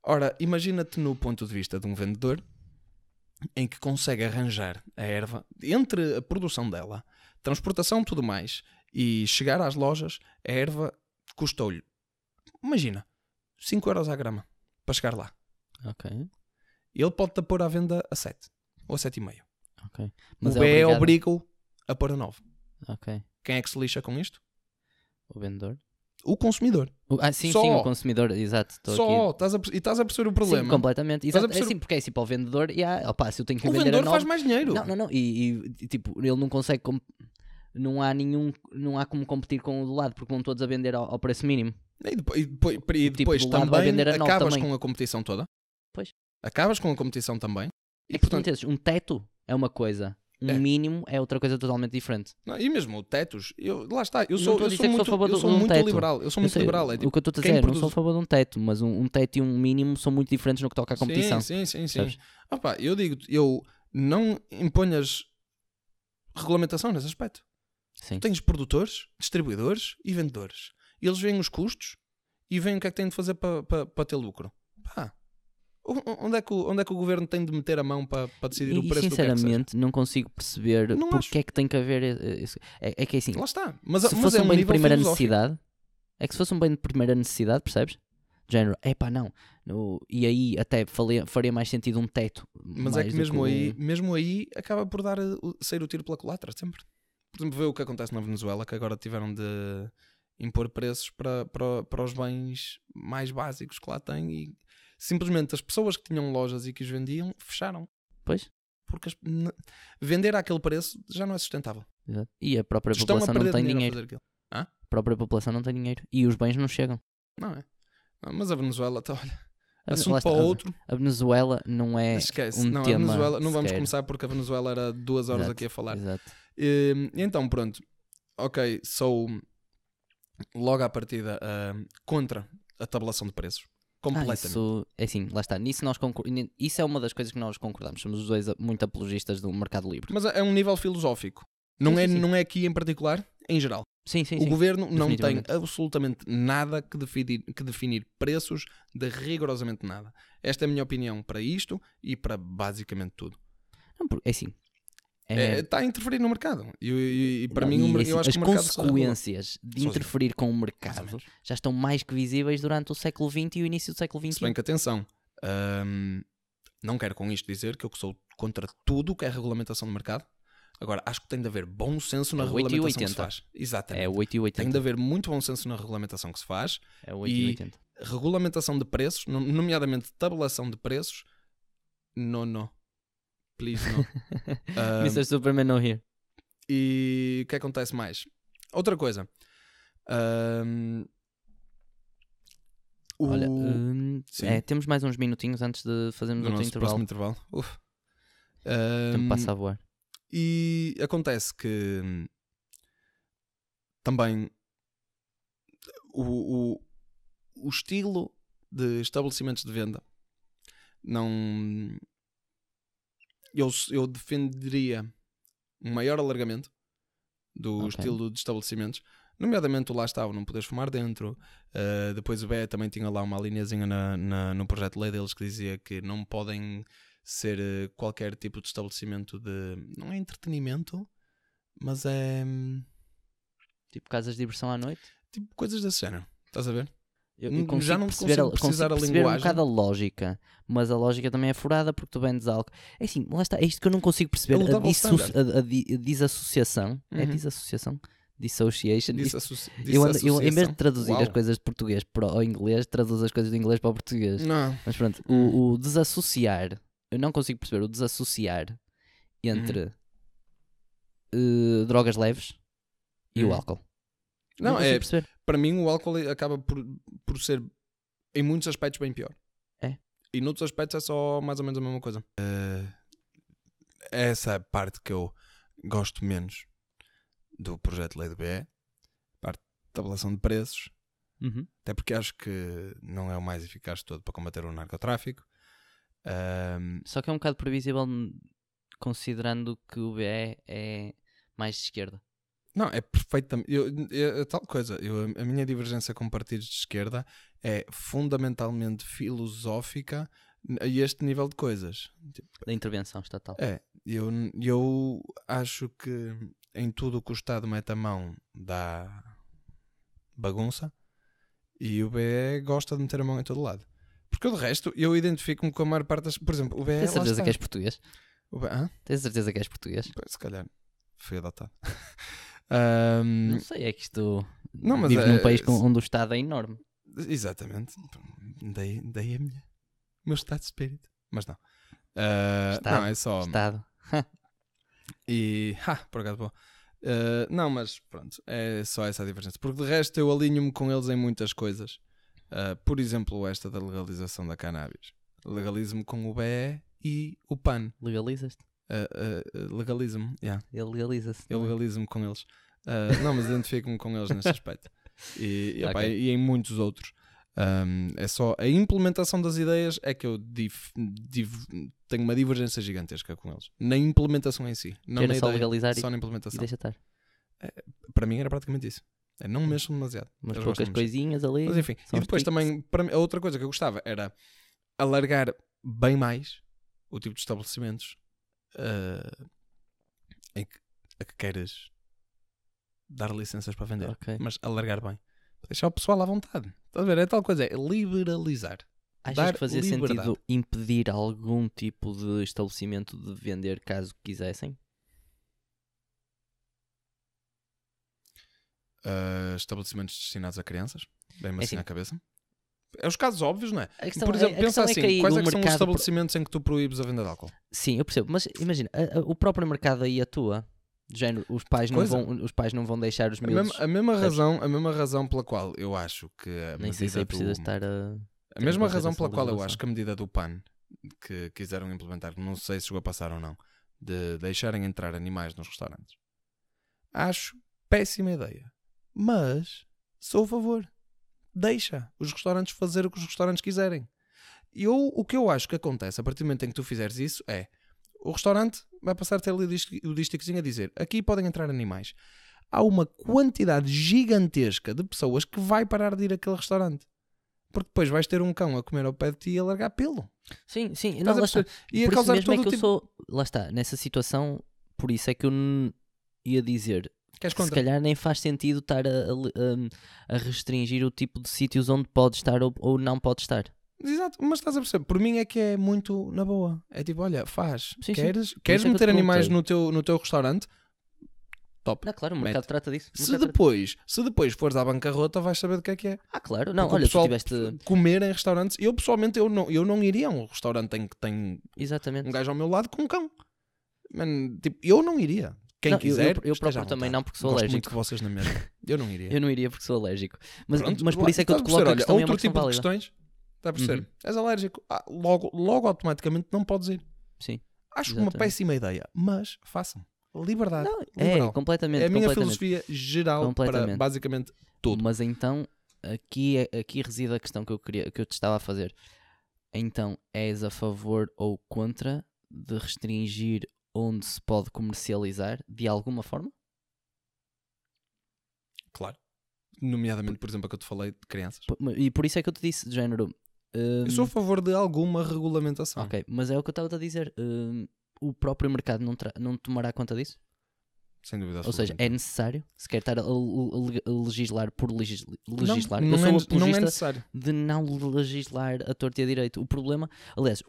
[SPEAKER 1] Ora, imagina-te no ponto de vista de um vendedor em que consegue arranjar a erva entre a produção dela, transportação, tudo mais, e chegar às lojas, a erva custou-lhe, imagina, 5 euros a grama para chegar lá.
[SPEAKER 2] Ok.
[SPEAKER 1] Ele pode-te pôr à venda a 7 ou a 7,5.
[SPEAKER 2] Ok.
[SPEAKER 1] O BE obriga-o a pôr a 9.
[SPEAKER 2] Ok.
[SPEAKER 1] Quem é que se lixa com isto?
[SPEAKER 2] O vendedor?
[SPEAKER 1] O consumidor.
[SPEAKER 2] Sim,
[SPEAKER 1] Só.
[SPEAKER 2] sim, o consumidor, exato. Estou aqui.
[SPEAKER 1] Estás a perceber o problema.
[SPEAKER 2] Sim, completamente.
[SPEAKER 1] Estás
[SPEAKER 2] Exato.
[SPEAKER 1] a perceber-
[SPEAKER 2] É assim, porque é assim, para o vendedor, se eu tenho que
[SPEAKER 1] O
[SPEAKER 2] vender
[SPEAKER 1] vendedor
[SPEAKER 2] a 9...
[SPEAKER 1] faz mais dinheiro.
[SPEAKER 2] Não. E, tipo, ele não consegue... Não há como competir com o do lado, porque vão todos a vender ao preço mínimo.
[SPEAKER 1] E depois
[SPEAKER 2] do lado vai
[SPEAKER 1] também
[SPEAKER 2] vender a 9
[SPEAKER 1] acabas
[SPEAKER 2] também.
[SPEAKER 1] com a competição toda.
[SPEAKER 2] Pois.
[SPEAKER 1] Acabas com a competição também.
[SPEAKER 2] É
[SPEAKER 1] E
[SPEAKER 2] que
[SPEAKER 1] portanto,
[SPEAKER 2] tu entendes, um teto é uma coisa, um
[SPEAKER 1] É.
[SPEAKER 2] mínimo é outra coisa totalmente diferente.
[SPEAKER 1] e mesmo o tetos, lá está, eu
[SPEAKER 2] Não
[SPEAKER 1] sou,
[SPEAKER 2] estou a
[SPEAKER 1] eu
[SPEAKER 2] dizer
[SPEAKER 1] sou
[SPEAKER 2] que sou
[SPEAKER 1] muito,
[SPEAKER 2] a favor
[SPEAKER 1] eu
[SPEAKER 2] de
[SPEAKER 1] sou
[SPEAKER 2] um
[SPEAKER 1] muito
[SPEAKER 2] teto.
[SPEAKER 1] liberal. Eu sou
[SPEAKER 2] Eu
[SPEAKER 1] muito
[SPEAKER 2] sei,
[SPEAKER 1] liberal. É
[SPEAKER 2] o
[SPEAKER 1] tipo,
[SPEAKER 2] que eu estou a
[SPEAKER 1] quem
[SPEAKER 2] dizer, não
[SPEAKER 1] produz-
[SPEAKER 2] sou a favor de um teto, mas um teto e um mínimo são muito diferentes no que toca à competição.
[SPEAKER 1] Sim.
[SPEAKER 2] Sabes?
[SPEAKER 1] Eu digo, eu não imponhas regulamentação nesse aspecto.
[SPEAKER 2] Sim.
[SPEAKER 1] Tens produtores, distribuidores e vendedores. Eles veem os custos e veem o que é que têm de fazer para ter lucro. Pá, onde é que o governo tem de meter a mão para decidir o
[SPEAKER 2] E
[SPEAKER 1] preço do que é que seja?
[SPEAKER 2] sinceramente não consigo perceber
[SPEAKER 1] Não acho.
[SPEAKER 2] porque é que tem que haver isso. É que é assim,
[SPEAKER 1] Lá está. Mas,
[SPEAKER 2] se
[SPEAKER 1] mas
[SPEAKER 2] fosse
[SPEAKER 1] é
[SPEAKER 2] um bem de
[SPEAKER 1] nível
[SPEAKER 2] primeira
[SPEAKER 1] filosófico.
[SPEAKER 2] necessidade, é que se fosse um bem de primeira necessidade, percebes? De género, não. E aí até faria mais sentido um teto.
[SPEAKER 1] Mas
[SPEAKER 2] mais
[SPEAKER 1] é que
[SPEAKER 2] do
[SPEAKER 1] mesmo aí acaba por sair o tiro pela culatra, sempre. Por exemplo, vê o que acontece na Venezuela, que agora tiveram de impor preços para os bens mais básicos que lá têm e simplesmente as pessoas que tinham lojas e que os vendiam fecharam.
[SPEAKER 2] Pois.
[SPEAKER 1] Porque vender àquele preço já não é sustentável.
[SPEAKER 2] Exato. E a própria
[SPEAKER 1] Estão a
[SPEAKER 2] população não
[SPEAKER 1] perder
[SPEAKER 2] tem
[SPEAKER 1] dinheiro a
[SPEAKER 2] dinheiro.
[SPEAKER 1] fazer aquilo.
[SPEAKER 2] A própria população não tem dinheiro. E os bens não chegam.
[SPEAKER 1] Não é? Mas a Venezuela, olha,
[SPEAKER 2] Lá
[SPEAKER 1] assunto
[SPEAKER 2] está,
[SPEAKER 1] para outro.
[SPEAKER 2] A Venezuela não é
[SPEAKER 1] Esquece.
[SPEAKER 2] um
[SPEAKER 1] Não, a
[SPEAKER 2] tema
[SPEAKER 1] Venezuela, não vamos
[SPEAKER 2] sequer.
[SPEAKER 1] começar porque a Venezuela era 2 horas
[SPEAKER 2] Exato,
[SPEAKER 1] aqui a falar.
[SPEAKER 2] Exato.
[SPEAKER 1] E então, pronto. Ok, sou logo à partida contra a tabelação de preços. Completamente.
[SPEAKER 2] Isso é assim, lá está. Isso é uma das coisas que nós concordamos. Somos os dois muito apologistas do mercado livre.
[SPEAKER 1] Mas é um nível filosófico. Não,
[SPEAKER 2] Sim,
[SPEAKER 1] é,
[SPEAKER 2] sim, sim.
[SPEAKER 1] não é aqui em particular, em geral.
[SPEAKER 2] Sim, sim,
[SPEAKER 1] O
[SPEAKER 2] sim.
[SPEAKER 1] governo não tem
[SPEAKER 2] Definitivamente.
[SPEAKER 1] absolutamente nada que definir preços de rigorosamente nada. Esta é a minha opinião para isto e para basicamente tudo.
[SPEAKER 2] Não, é assim.
[SPEAKER 1] Está a interferir no mercado. E para
[SPEAKER 2] Não,
[SPEAKER 1] mim,
[SPEAKER 2] e, assim,
[SPEAKER 1] eu acho
[SPEAKER 2] as
[SPEAKER 1] que o mercado se regula.
[SPEAKER 2] consequências de
[SPEAKER 1] Sozinho.
[SPEAKER 2] interferir com o
[SPEAKER 1] Mais ou
[SPEAKER 2] mercado
[SPEAKER 1] menos.
[SPEAKER 2] já estão mais que visíveis durante o século XX e o início do século
[SPEAKER 1] Se
[SPEAKER 2] XXI.
[SPEAKER 1] bem que atenção, não quero com isto dizer que eu sou contra tudo o que é regulamentação de mercado. Agora, acho que tem de haver bom senso na
[SPEAKER 2] É o 8 e
[SPEAKER 1] regulamentação que se
[SPEAKER 2] 80.
[SPEAKER 1] faz. Exatamente.
[SPEAKER 2] É o 8 e 80.
[SPEAKER 1] Tem de haver muito bom senso na regulamentação que se faz.
[SPEAKER 2] É o 8 e
[SPEAKER 1] e
[SPEAKER 2] 80.
[SPEAKER 1] Regulamentação de preços, nomeadamente tabelação de preços. No. Please, no.
[SPEAKER 2] Mr. Superman no here.
[SPEAKER 1] E o que acontece mais? Outra coisa.
[SPEAKER 2] Olha,
[SPEAKER 1] sim.
[SPEAKER 2] temos mais uns minutinhos antes de fazermos
[SPEAKER 1] No
[SPEAKER 2] outro
[SPEAKER 1] nosso próximo
[SPEAKER 2] intervalo.
[SPEAKER 1] intervalo. Uf.
[SPEAKER 2] O tempo passa a voar.
[SPEAKER 1] E acontece que também o estilo de estabelecimentos de venda não. Eu defenderia um maior alargamento do
[SPEAKER 2] Ok.
[SPEAKER 1] estilo de estabelecimentos, nomeadamente lá estava, não poderes fumar dentro. Depois o BE também tinha lá uma linhazinha no projeto de lei deles que dizia que não podem ser qualquer tipo de estabelecimento de. Não é entretenimento, mas é
[SPEAKER 2] Tipo casas de diversão à noite.
[SPEAKER 1] tipo coisas desse género. Estás a ver?
[SPEAKER 2] Eu
[SPEAKER 1] Já
[SPEAKER 2] consigo
[SPEAKER 1] não
[SPEAKER 2] perceber,
[SPEAKER 1] consigo precisar a
[SPEAKER 2] perceber um
[SPEAKER 1] linguagem.
[SPEAKER 2] bocado a lógica, mas a lógica também é furada porque tu vendes algo. É assim, lá está, é isto que eu não consigo perceber.
[SPEAKER 1] É o double
[SPEAKER 2] A desassociação. É
[SPEAKER 1] Uhum.
[SPEAKER 2] desassociação? Dissociation. Eu, em vez de traduzir
[SPEAKER 1] Uau.
[SPEAKER 2] as coisas de português para o inglês, traduzo as coisas do inglês para o português.
[SPEAKER 1] Não.
[SPEAKER 2] Mas pronto, o desassociar, eu não consigo perceber o desassociar entre drogas leves e o
[SPEAKER 1] Uhum.
[SPEAKER 2] álcool.
[SPEAKER 1] Não,
[SPEAKER 2] consigo
[SPEAKER 1] é,
[SPEAKER 2] perceber.
[SPEAKER 1] para mim o álcool acaba por ser em muitos aspectos bem pior.
[SPEAKER 2] É.
[SPEAKER 1] E noutros aspectos é só mais ou menos a mesma coisa. Essa é a parte que eu gosto menos do projeto de lei do BE, parte de tabulação de preços,
[SPEAKER 2] Uhum.
[SPEAKER 1] até porque acho que não é o mais eficaz de todo para combater o narcotráfico.
[SPEAKER 2] Só que é um bocado previsível considerando que o BE é mais de esquerda.
[SPEAKER 1] Não, é perfeitamente. Tal coisa, a minha divergência com partidos de esquerda é fundamentalmente filosófica a este nível de coisas.
[SPEAKER 2] Da intervenção estatal.
[SPEAKER 1] Eu acho que em tudo o que o Estado mete a mão dá bagunça e o BE gosta de meter a mão em todo lado. Porque de resto eu identifico-me com a maior parte das. Por exemplo, o BE.
[SPEAKER 2] Tens
[SPEAKER 1] lá
[SPEAKER 2] certeza
[SPEAKER 1] está.
[SPEAKER 2] que és português?
[SPEAKER 1] Hã?
[SPEAKER 2] Tens certeza que és português?
[SPEAKER 1] Pois, se calhar fui adotado.
[SPEAKER 2] Não sei, é que isto
[SPEAKER 1] Não, mas
[SPEAKER 2] vives num país onde o Estado é enorme.
[SPEAKER 1] Exatamente. Daí o meu estado de espírito. Mas não.
[SPEAKER 2] Estado,
[SPEAKER 1] não, é só.
[SPEAKER 2] Estado.
[SPEAKER 1] E. Por acaso bom. Não, mas pronto. É só essa a diferença. Porque de resto eu alinho-me com eles em muitas coisas. Por exemplo, esta da legalização da cannabis. Legalizo-me com o BE e o PAN.
[SPEAKER 2] Legalizas-te?
[SPEAKER 1] Legalizo-me, yeah.
[SPEAKER 2] Ele legaliza-se.
[SPEAKER 1] Eu legalizo-me com eles. Não, mas identifico-me com eles nesse aspecto. Opa,
[SPEAKER 2] Ok.
[SPEAKER 1] e em muitos outros. É só a implementação das ideias é que eu tenho uma divergência gigantesca com eles. Na implementação em si. Não
[SPEAKER 2] Era
[SPEAKER 1] na
[SPEAKER 2] só
[SPEAKER 1] ideia,
[SPEAKER 2] legalizar
[SPEAKER 1] só na
[SPEAKER 2] e
[SPEAKER 1] implementação.
[SPEAKER 2] deixa estar.
[SPEAKER 1] Para mim era praticamente isso. Não mexo demasiado.
[SPEAKER 2] Umas
[SPEAKER 1] Eles
[SPEAKER 2] poucas
[SPEAKER 1] gostam de mexer.
[SPEAKER 2] coisinhas ali.
[SPEAKER 1] Mas enfim,
[SPEAKER 2] são
[SPEAKER 1] e
[SPEAKER 2] os
[SPEAKER 1] depois
[SPEAKER 2] tweaks.
[SPEAKER 1] também, para mim, a outra coisa que eu gostava era alargar bem mais o tipo de estabelecimentos a que queiras dar licenças para vender,
[SPEAKER 2] Ok.
[SPEAKER 1] mas alargar bem. Deixar o pessoal à vontade. Estás a ver? É tal coisa, é liberalizar.
[SPEAKER 2] Achas
[SPEAKER 1] dar
[SPEAKER 2] que fazia
[SPEAKER 1] liberdade.
[SPEAKER 2] sentido impedir algum tipo de estabelecimento de vender caso quisessem?
[SPEAKER 1] Estabelecimentos destinados a crianças, bem-me
[SPEAKER 2] É
[SPEAKER 1] assim
[SPEAKER 2] assim.
[SPEAKER 1] à cabeça. É os casos óbvios, não é?
[SPEAKER 2] A questão,
[SPEAKER 1] Por exemplo,
[SPEAKER 2] a
[SPEAKER 1] pensa
[SPEAKER 2] questão
[SPEAKER 1] assim,
[SPEAKER 2] é que aí
[SPEAKER 1] quais
[SPEAKER 2] o
[SPEAKER 1] é que são os
[SPEAKER 2] mercado...
[SPEAKER 1] estabelecimentos em que tu proíbes a venda de álcool?
[SPEAKER 2] Sim, eu percebo, mas imagina, o próprio mercado aí atua. De género, os pais não vão deixar os miúdos...
[SPEAKER 1] A mesma razão pela qual eu acho que a
[SPEAKER 2] Nem sei se
[SPEAKER 1] medida
[SPEAKER 2] aí precisa
[SPEAKER 1] do...
[SPEAKER 2] estar a...
[SPEAKER 1] A mesma
[SPEAKER 2] ter em
[SPEAKER 1] razão
[SPEAKER 2] consideração
[SPEAKER 1] pela
[SPEAKER 2] a
[SPEAKER 1] qual eu
[SPEAKER 2] legislação.
[SPEAKER 1] acho que a medida do PAN que quiseram implementar, não sei se chegou a passar ou não, de deixarem entrar animais nos restaurantes, acho péssima ideia. Mas sou a favor. Deixa os restaurantes fazer o que os restaurantes quiserem. O que eu acho que acontece a partir do momento em que tu fizeres isso é o restaurante vai passar a ter ali o disticozinho a dizer aqui podem entrar animais. Há uma quantidade gigantesca de pessoas que vai parar de ir àquele restaurante. Porque depois vais ter um cão a comer ao pé de ti e a largar pelo.
[SPEAKER 2] Sim,
[SPEAKER 1] Estás
[SPEAKER 2] não,
[SPEAKER 1] a
[SPEAKER 2] lá está.
[SPEAKER 1] perceber? E a
[SPEAKER 2] Por isso
[SPEAKER 1] causar
[SPEAKER 2] mesmo é
[SPEAKER 1] todo
[SPEAKER 2] que
[SPEAKER 1] o
[SPEAKER 2] eu
[SPEAKER 1] tipo...
[SPEAKER 2] sou... Lá está, nessa situação, por isso é que eu ia dizer...
[SPEAKER 1] Queres
[SPEAKER 2] que se
[SPEAKER 1] contra?
[SPEAKER 2] calhar nem faz sentido estar a restringir o tipo de sítios onde pode estar ou não pode estar.
[SPEAKER 1] Exato, mas estás a perceber? Por mim é que é muito na boa. É tipo, olha, faz.
[SPEAKER 2] Sim, sim.
[SPEAKER 1] Queres
[SPEAKER 2] Por isso é que eu
[SPEAKER 1] meter
[SPEAKER 2] te
[SPEAKER 1] animais
[SPEAKER 2] perguntei.
[SPEAKER 1] no teu restaurante? Top.
[SPEAKER 2] Não, claro, o mercado
[SPEAKER 1] Mete.
[SPEAKER 2] trata disso. O
[SPEAKER 1] Se
[SPEAKER 2] mercado
[SPEAKER 1] depois fores à bancarrota, vais saber do que é.
[SPEAKER 2] Ah, claro. Não,
[SPEAKER 1] Porque o
[SPEAKER 2] olha, tu
[SPEAKER 1] pessoal
[SPEAKER 2] tiveste...
[SPEAKER 1] comer em restaurantes. Eu pessoalmente eu não iria a um restaurante em que tem
[SPEAKER 2] Exatamente.
[SPEAKER 1] um gajo ao meu lado com um cão. Man, tipo, eu não iria. Quem
[SPEAKER 2] Não,
[SPEAKER 1] quiser,
[SPEAKER 2] eu
[SPEAKER 1] esteja
[SPEAKER 2] próprio
[SPEAKER 1] à
[SPEAKER 2] também
[SPEAKER 1] vontade.
[SPEAKER 2] não, porque sou
[SPEAKER 1] Gosto
[SPEAKER 2] alérgico.
[SPEAKER 1] muito de vocês na mesma. Eu não iria.
[SPEAKER 2] Eu não iria porque sou alérgico. Mas,
[SPEAKER 1] Pronto,
[SPEAKER 2] mas por isso é que eu te
[SPEAKER 1] estás a
[SPEAKER 2] coloco a
[SPEAKER 1] perceber?
[SPEAKER 2] questão e é
[SPEAKER 1] Olha,
[SPEAKER 2] uma
[SPEAKER 1] outro
[SPEAKER 2] questão
[SPEAKER 1] tipo de
[SPEAKER 2] válida.
[SPEAKER 1] questões. Está a perceber?
[SPEAKER 2] Uhum.
[SPEAKER 1] És alérgico. Logo automaticamente não podes ir.
[SPEAKER 2] Sim.
[SPEAKER 1] Acho uma
[SPEAKER 2] Exatamente.
[SPEAKER 1] péssima ideia, mas façam. Liberdade.
[SPEAKER 2] Não,
[SPEAKER 1] Liberal.
[SPEAKER 2] completamente.
[SPEAKER 1] É a minha
[SPEAKER 2] completamente.
[SPEAKER 1] filosofia geral para
[SPEAKER 2] Completamente.
[SPEAKER 1] basicamente tudo.
[SPEAKER 2] Mas então, aqui reside a questão que eu te estava a fazer. Então, és a favor ou contra de restringir onde se pode comercializar de alguma forma?
[SPEAKER 1] Claro. Nomeadamente, por exemplo, a que eu te falei de crianças.
[SPEAKER 2] E por isso é que eu te disse, de género...
[SPEAKER 1] Eu sou a favor de alguma regulamentação.
[SPEAKER 2] Ok, mas é o que eu estava a dizer. O próprio mercado não tomará conta disso?
[SPEAKER 1] Sem dúvida
[SPEAKER 2] Ou seja,
[SPEAKER 1] absoluta.
[SPEAKER 2] é necessário? Se quer estar a legislar por legislar?
[SPEAKER 1] Não,
[SPEAKER 2] Eu sou
[SPEAKER 1] não é
[SPEAKER 2] apologista
[SPEAKER 1] necessário.
[SPEAKER 2] de não legislar a torto e a direito. O problema, aliás,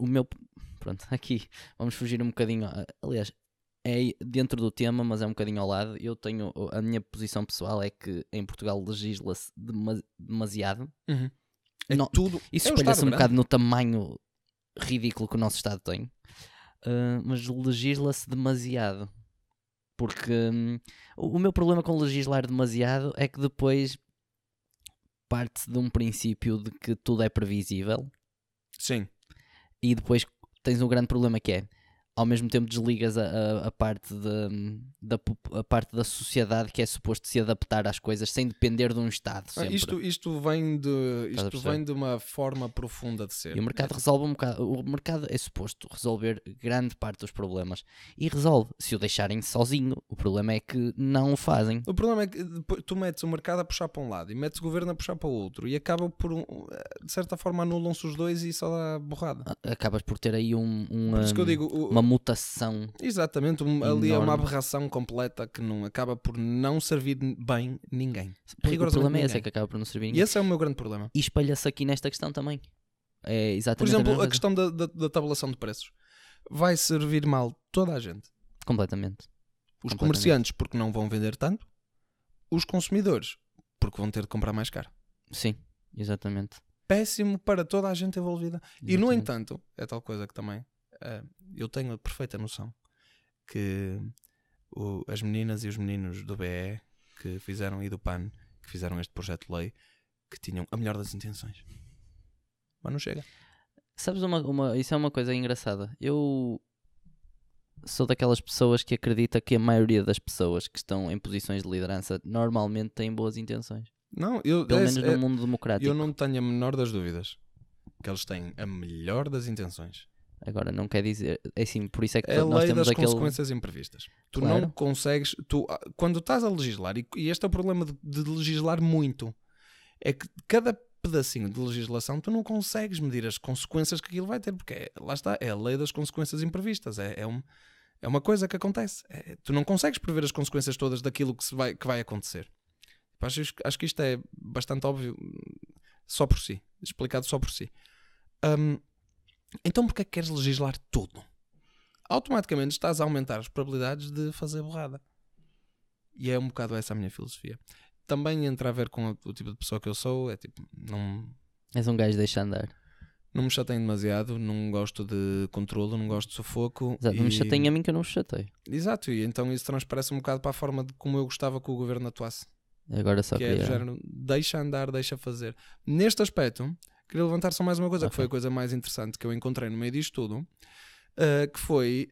[SPEAKER 2] pronto, aqui vamos fugir um bocadinho, aliás, é dentro do tema, mas é um bocadinho ao lado. A minha posição pessoal é que em Portugal legisla-se demasiado.
[SPEAKER 1] Uhum. É
[SPEAKER 2] Não,
[SPEAKER 1] tudo.
[SPEAKER 2] Isso
[SPEAKER 1] é o
[SPEAKER 2] espelha-se
[SPEAKER 1] Estado
[SPEAKER 2] um bocado
[SPEAKER 1] grande.
[SPEAKER 2] no tamanho ridículo que o nosso Estado tem. Mas legisla-se demasiado. Porque o meu problema com legislar demasiado é que depois parte-se de um princípio de que tudo é previsível.
[SPEAKER 1] Sim.
[SPEAKER 2] E depois tens um grande problema que é, ao mesmo tempo desligas a parte a parte da sociedade que é suposto se adaptar às coisas sem depender de um Estado sempre.
[SPEAKER 1] Isto vem
[SPEAKER 2] Estás a perceber?
[SPEAKER 1] de uma forma profunda de ser.
[SPEAKER 2] E o mercado resolve um bocado. O mercado é suposto resolver grande parte dos problemas. E resolve. Se o deixarem sozinho, o problema é que não o fazem.
[SPEAKER 1] O problema é que depois tu metes o mercado a puxar para um lado e metes o governo a puxar para o outro e acaba por, de certa forma, anulam-se os dois e só dá borrada.
[SPEAKER 2] Acabas por ter aí
[SPEAKER 1] Por isso que eu digo,
[SPEAKER 2] uma mutação.
[SPEAKER 1] exatamente, ali é uma
[SPEAKER 2] enorme.
[SPEAKER 1] aberração completa que não acaba por não servir bem ninguém.
[SPEAKER 2] O
[SPEAKER 1] Rigorosamente
[SPEAKER 2] problema é esse,
[SPEAKER 1] ninguém.
[SPEAKER 2] é que acaba por não servir
[SPEAKER 1] E
[SPEAKER 2] ninguém.
[SPEAKER 1] esse é o meu grande problema.
[SPEAKER 2] E espalha-se aqui nesta questão também. É
[SPEAKER 1] Por
[SPEAKER 2] exatamente
[SPEAKER 1] exemplo,
[SPEAKER 2] mesma
[SPEAKER 1] a
[SPEAKER 2] coisa.
[SPEAKER 1] questão da tabulação de preços vai servir mal toda a gente.
[SPEAKER 2] Completamente.
[SPEAKER 1] Os
[SPEAKER 2] Completamente.
[SPEAKER 1] comerciantes porque não vão vender tanto, os consumidores porque vão ter de comprar mais caro.
[SPEAKER 2] Sim, exatamente.
[SPEAKER 1] Péssimo para toda a gente envolvida. E no
[SPEAKER 2] Exatamente.
[SPEAKER 1] entanto, é tal coisa que também eu tenho a perfeita noção que as meninas e os meninos do BE que fizeram e do PAN que fizeram este projeto de lei que tinham a melhor das intenções. Mas não chega.
[SPEAKER 2] Sabes, isso é uma coisa engraçada. Eu sou daquelas pessoas que acredita que a maioria das pessoas que estão em posições de liderança normalmente têm boas intenções.
[SPEAKER 1] Não,
[SPEAKER 2] Pelo menos no mundo democrático.
[SPEAKER 1] eu não tenho a menor das dúvidas que eles têm a melhor das intenções.
[SPEAKER 2] Agora, não quer dizer... É assim, por isso é que
[SPEAKER 1] É a
[SPEAKER 2] nós
[SPEAKER 1] lei
[SPEAKER 2] temos
[SPEAKER 1] das
[SPEAKER 2] aquele...
[SPEAKER 1] consequências imprevistas. Tu
[SPEAKER 2] Claro.
[SPEAKER 1] não consegues... Quando estás a legislar, e este é o problema de legislar muito, é que cada pedacinho de legislação tu não consegues medir as consequências que aquilo vai ter, porque lá está, é a lei das consequências imprevistas. É uma coisa que acontece. Tu não consegues prever as consequências todas daquilo que vai acontecer. Acho que isto é bastante óbvio só por si, explicado só por si. Então porque é que queres legislar tudo? Automaticamente estás a aumentar as probabilidades de fazer borrada. E é um bocado essa a minha filosofia. Também entra a ver com o tipo de pessoa que eu sou. É tipo, não
[SPEAKER 2] És um gajo deixa andar.
[SPEAKER 1] me chateiem demasiado, não gosto de controlo, não gosto de sufoco.
[SPEAKER 2] Exato, não me chateiem a mim que eu não vos chateio.
[SPEAKER 1] Exato, e então isso transparece um bocado para a forma de como eu gostava que o governo atuasse.
[SPEAKER 2] Agora só
[SPEAKER 1] Que é do
[SPEAKER 2] queria...
[SPEAKER 1] género, deixa andar, deixa fazer. Neste aspecto, queria levantar só mais uma coisa, que
[SPEAKER 2] Ok.
[SPEAKER 1] foi a coisa mais interessante que eu encontrei no meio disto tudo, que foi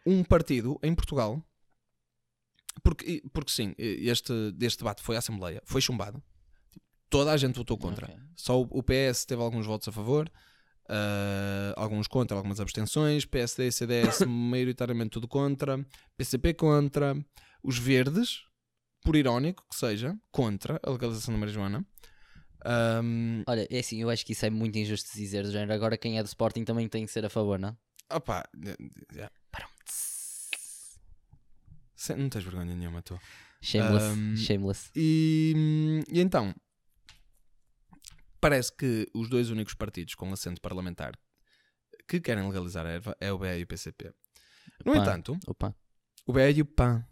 [SPEAKER 1] um partido em Portugal, porque sim, este debate foi à Assembleia, foi chumbado. Toda a gente votou contra.
[SPEAKER 2] Ok.
[SPEAKER 1] Só o PS teve alguns votos a favor, alguns contra, algumas abstenções, PSD e CDS maioritariamente tudo contra, PCP contra, os verdes, por irónico que seja, contra a legalização da marijuana.
[SPEAKER 2] Olha, é assim, eu acho que isso é muito injusto de dizer, do género. Agora quem é do Sporting também tem que ser a favor, não?
[SPEAKER 1] Opa, não tens vergonha nenhuma, tu.
[SPEAKER 2] Shameless. Shameless.
[SPEAKER 1] E então, parece que os dois únicos partidos com assento parlamentar que querem legalizar a erva é o BE e o PCP. No
[SPEAKER 2] PAN.
[SPEAKER 1] entanto,
[SPEAKER 2] Opa.
[SPEAKER 1] o BE e o PAN,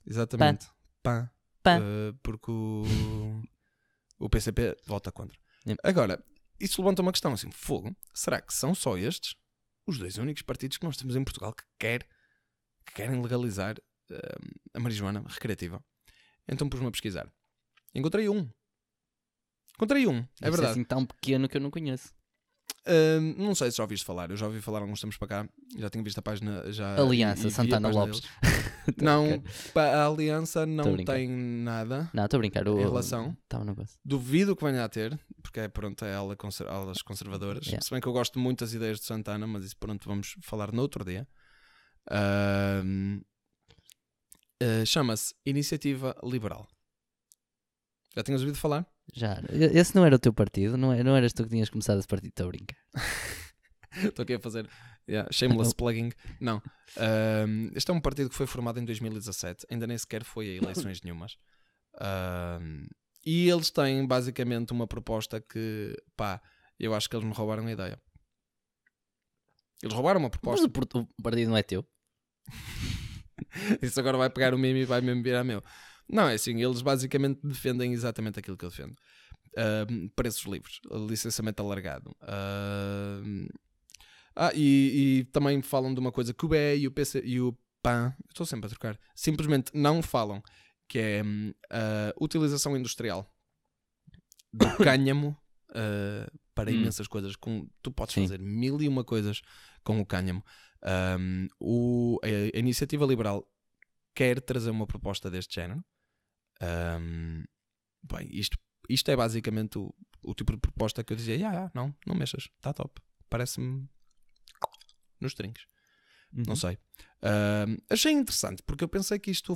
[SPEAKER 1] exatamente, PAN,
[SPEAKER 2] PAN.
[SPEAKER 1] porque o PCP vota contra.
[SPEAKER 2] Yep.
[SPEAKER 1] Agora, isso levanta uma questão assim, fogo, será que são só estes os dois únicos partidos que nós temos em Portugal que querem legalizar a marijuana recreativa? Então pus-me a pesquisar. Encontrei um, é
[SPEAKER 2] Deve ser
[SPEAKER 1] verdade.
[SPEAKER 2] assim tão pequeno que eu não conheço.
[SPEAKER 1] Não sei se já ouviste falar, eu já ouvi falar há alguns tempos para cá, já tinha visto a página já.
[SPEAKER 2] Aliança,
[SPEAKER 1] e vi a
[SPEAKER 2] Santana
[SPEAKER 1] página
[SPEAKER 2] Lopes.
[SPEAKER 1] deles. Não, a Aliança
[SPEAKER 2] Tô a
[SPEAKER 1] não
[SPEAKER 2] brincar.
[SPEAKER 1] tem nada.
[SPEAKER 2] Não, estou a brincar.
[SPEAKER 1] Em relação?
[SPEAKER 2] Estava no negócio.
[SPEAKER 1] Duvido que venha a ter, porque é aulas conservadoras.
[SPEAKER 2] Yeah.
[SPEAKER 1] Se bem que eu gosto muito das ideias de Santana, mas isso pronto, vamos falar no outro dia. Chama-se Iniciativa Liberal. Já tinhas ouvido falar?
[SPEAKER 2] Já. Esse não era o teu partido? Não eras tu que tinhas começado esse partido? Estou a brincar.
[SPEAKER 1] Estou aqui a fazer shameless plugging. Não. Este é um partido que foi formado em 2017. Ainda nem sequer foi a eleições nenhumas. E eles têm basicamente uma proposta que, pá, eu acho que eles me roubaram a ideia. Eles roubaram uma
[SPEAKER 2] Mas
[SPEAKER 1] proposta.
[SPEAKER 2] o partido não é teu?
[SPEAKER 1] Isso agora vai pegar o meme e vai mesmo virar meu. Não, é assim, eles basicamente defendem exatamente aquilo que eu defendo. Preços livres, licenciamento alargado. E também falam de uma coisa que o BE e o PC e o PAN, eu estou sempre a trocar, simplesmente não falam, que é a utilização industrial do cânhamo para imensas coisas. Tu podes
[SPEAKER 2] Sim.
[SPEAKER 1] fazer 1001 coisas com o cânhamo. A Iniciativa Liberal quer trazer uma proposta deste género. Bem, isto é basicamente o tipo de proposta que eu dizia, não mexas, está top. Parece-me nos trinques. Não sei. Achei interessante, porque eu pensei que isto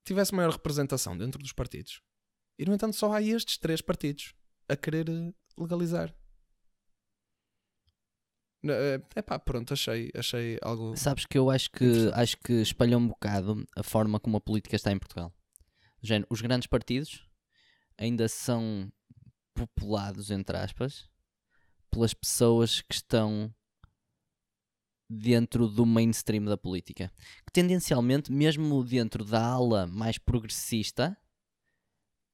[SPEAKER 1] tivesse maior representação dentro dos partidos. E, no entanto, só há estes 3 partidos a querer legalizar. Pronto, achei algo...
[SPEAKER 2] Sabes que eu acho que espalhou um bocado a forma como a política está em Portugal. Os grandes partidos ainda são populados, entre aspas, pelas pessoas que estão dentro do mainstream da política. Que tendencialmente, mesmo dentro da ala mais progressista,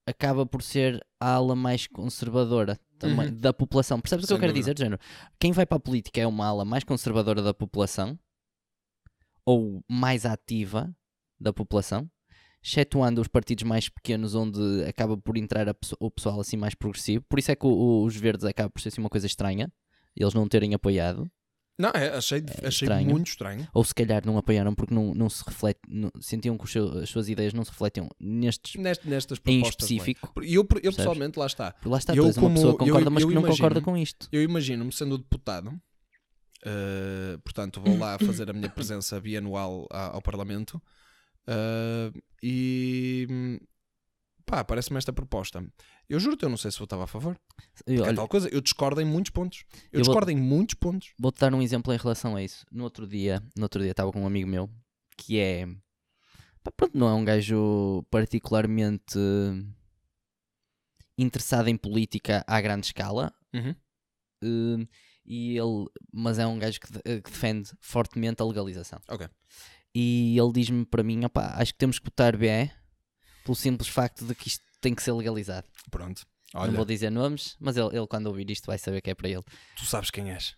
[SPEAKER 2] acaba por ser a ala mais conservadora também da população. Percebes o que eu quero dizer? De género, quem vai para a política é uma ala mais conservadora da população ou mais ativa da população, excetuando os partidos mais pequenos onde acaba por entrar o pessoal assim mais progressivo. Por isso é que os verdes acaba por ser assim uma coisa estranha, eles não terem apoiado.
[SPEAKER 1] Não, achei
[SPEAKER 2] estranho.
[SPEAKER 1] muito estranho.
[SPEAKER 2] Ou se calhar não apoiaram porque não se reflete, sentiam que as suas ideias não se refletiam nestas
[SPEAKER 1] propostas
[SPEAKER 2] em específico.
[SPEAKER 1] E eu pessoalmente, lá está.
[SPEAKER 2] Porque lá está,
[SPEAKER 1] Eu
[SPEAKER 2] tu és uma pessoa que concorda, mas
[SPEAKER 1] eu
[SPEAKER 2] que não
[SPEAKER 1] imagino-
[SPEAKER 2] concorda com isto.
[SPEAKER 1] Eu imagino-me sendo deputado, portanto vou lá fazer a minha presença bianual ao Parlamento, e parece-me esta proposta. Eu juro-te, eu não sei se votava a favor. Porque é tal coisa, eu discordo em muitos pontos.
[SPEAKER 2] Vou-te dar um exemplo em relação a isso. No outro dia estava com um amigo meu que é... não é um gajo particularmente interessado em política à grande escala. Mas é um gajo que defende fortemente a legalização.
[SPEAKER 1] Ok.
[SPEAKER 2] E ele diz-me para mim, acho que temos que votar BE pelo simples facto de que isto tem que ser legalizado.
[SPEAKER 1] Pronto.
[SPEAKER 2] Não
[SPEAKER 1] Olha,
[SPEAKER 2] vou dizer nomes, mas ele quando ouvir isto vai saber que é para ele.
[SPEAKER 1] tu sabes quem és.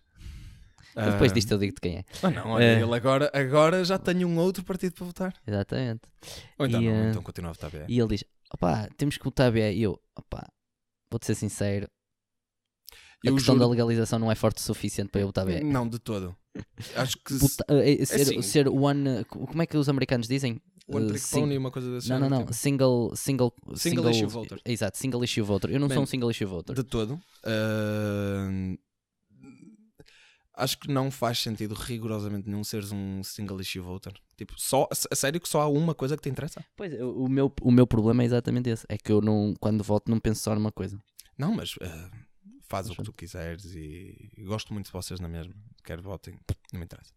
[SPEAKER 2] Depois disto eu digo-te quem é.
[SPEAKER 1] Não, olha, ele agora já tem um outro partido para votar.
[SPEAKER 2] Exatamente.
[SPEAKER 1] Ou então,
[SPEAKER 2] E,
[SPEAKER 1] não, então continua a votar BE.
[SPEAKER 2] E ele diz, temos que votar BE. E eu, vou-te ser sincero, a questão da legalização não é forte o suficiente para eu votar BE.
[SPEAKER 1] Não, de todo. Acho que
[SPEAKER 2] ser one... Como é que os americanos dizem?
[SPEAKER 1] One trick pony, uma coisa desse
[SPEAKER 2] Não.
[SPEAKER 1] género, tipo.
[SPEAKER 2] Single
[SPEAKER 1] issue voter.
[SPEAKER 2] Exato, single issue voter. Eu não sou um single issue voter.
[SPEAKER 1] De todo. Acho que não faz sentido rigorosamente nenhum seres um single issue voter. Tipo, a sério que só há uma coisa que te interessa?
[SPEAKER 2] Pois, o meu problema é exatamente esse. É que eu quando voto não penso só numa coisa.
[SPEAKER 1] Não, mas faz o que tu quiseres e gosto muito de vocês na mesma. Quero votem, não me interessa.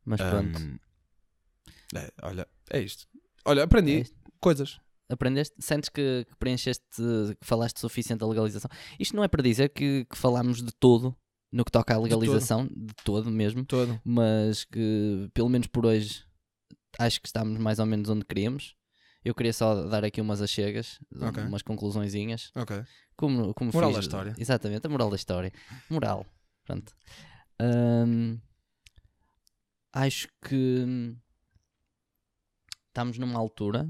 [SPEAKER 2] Mas pronto.
[SPEAKER 1] Olha, é isto. Olha, aprendi coisas.
[SPEAKER 2] Aprendeste? Sentes que preencheste, que falaste suficiente da legalização? Isto não é para dizer que falámos de todo no que toca à legalização, de todo mesmo,
[SPEAKER 1] Todo.
[SPEAKER 2] mas que pelo menos por hoje acho que estamos mais ou menos onde queríamos. Eu queria só dar aqui umas achegas, umas conclusõezinhas.
[SPEAKER 1] Ok.
[SPEAKER 2] Como
[SPEAKER 1] Moral
[SPEAKER 2] fiz,
[SPEAKER 1] da história.
[SPEAKER 2] Exatamente, a moral da história. Moral. Pronto. Acho que estamos numa altura.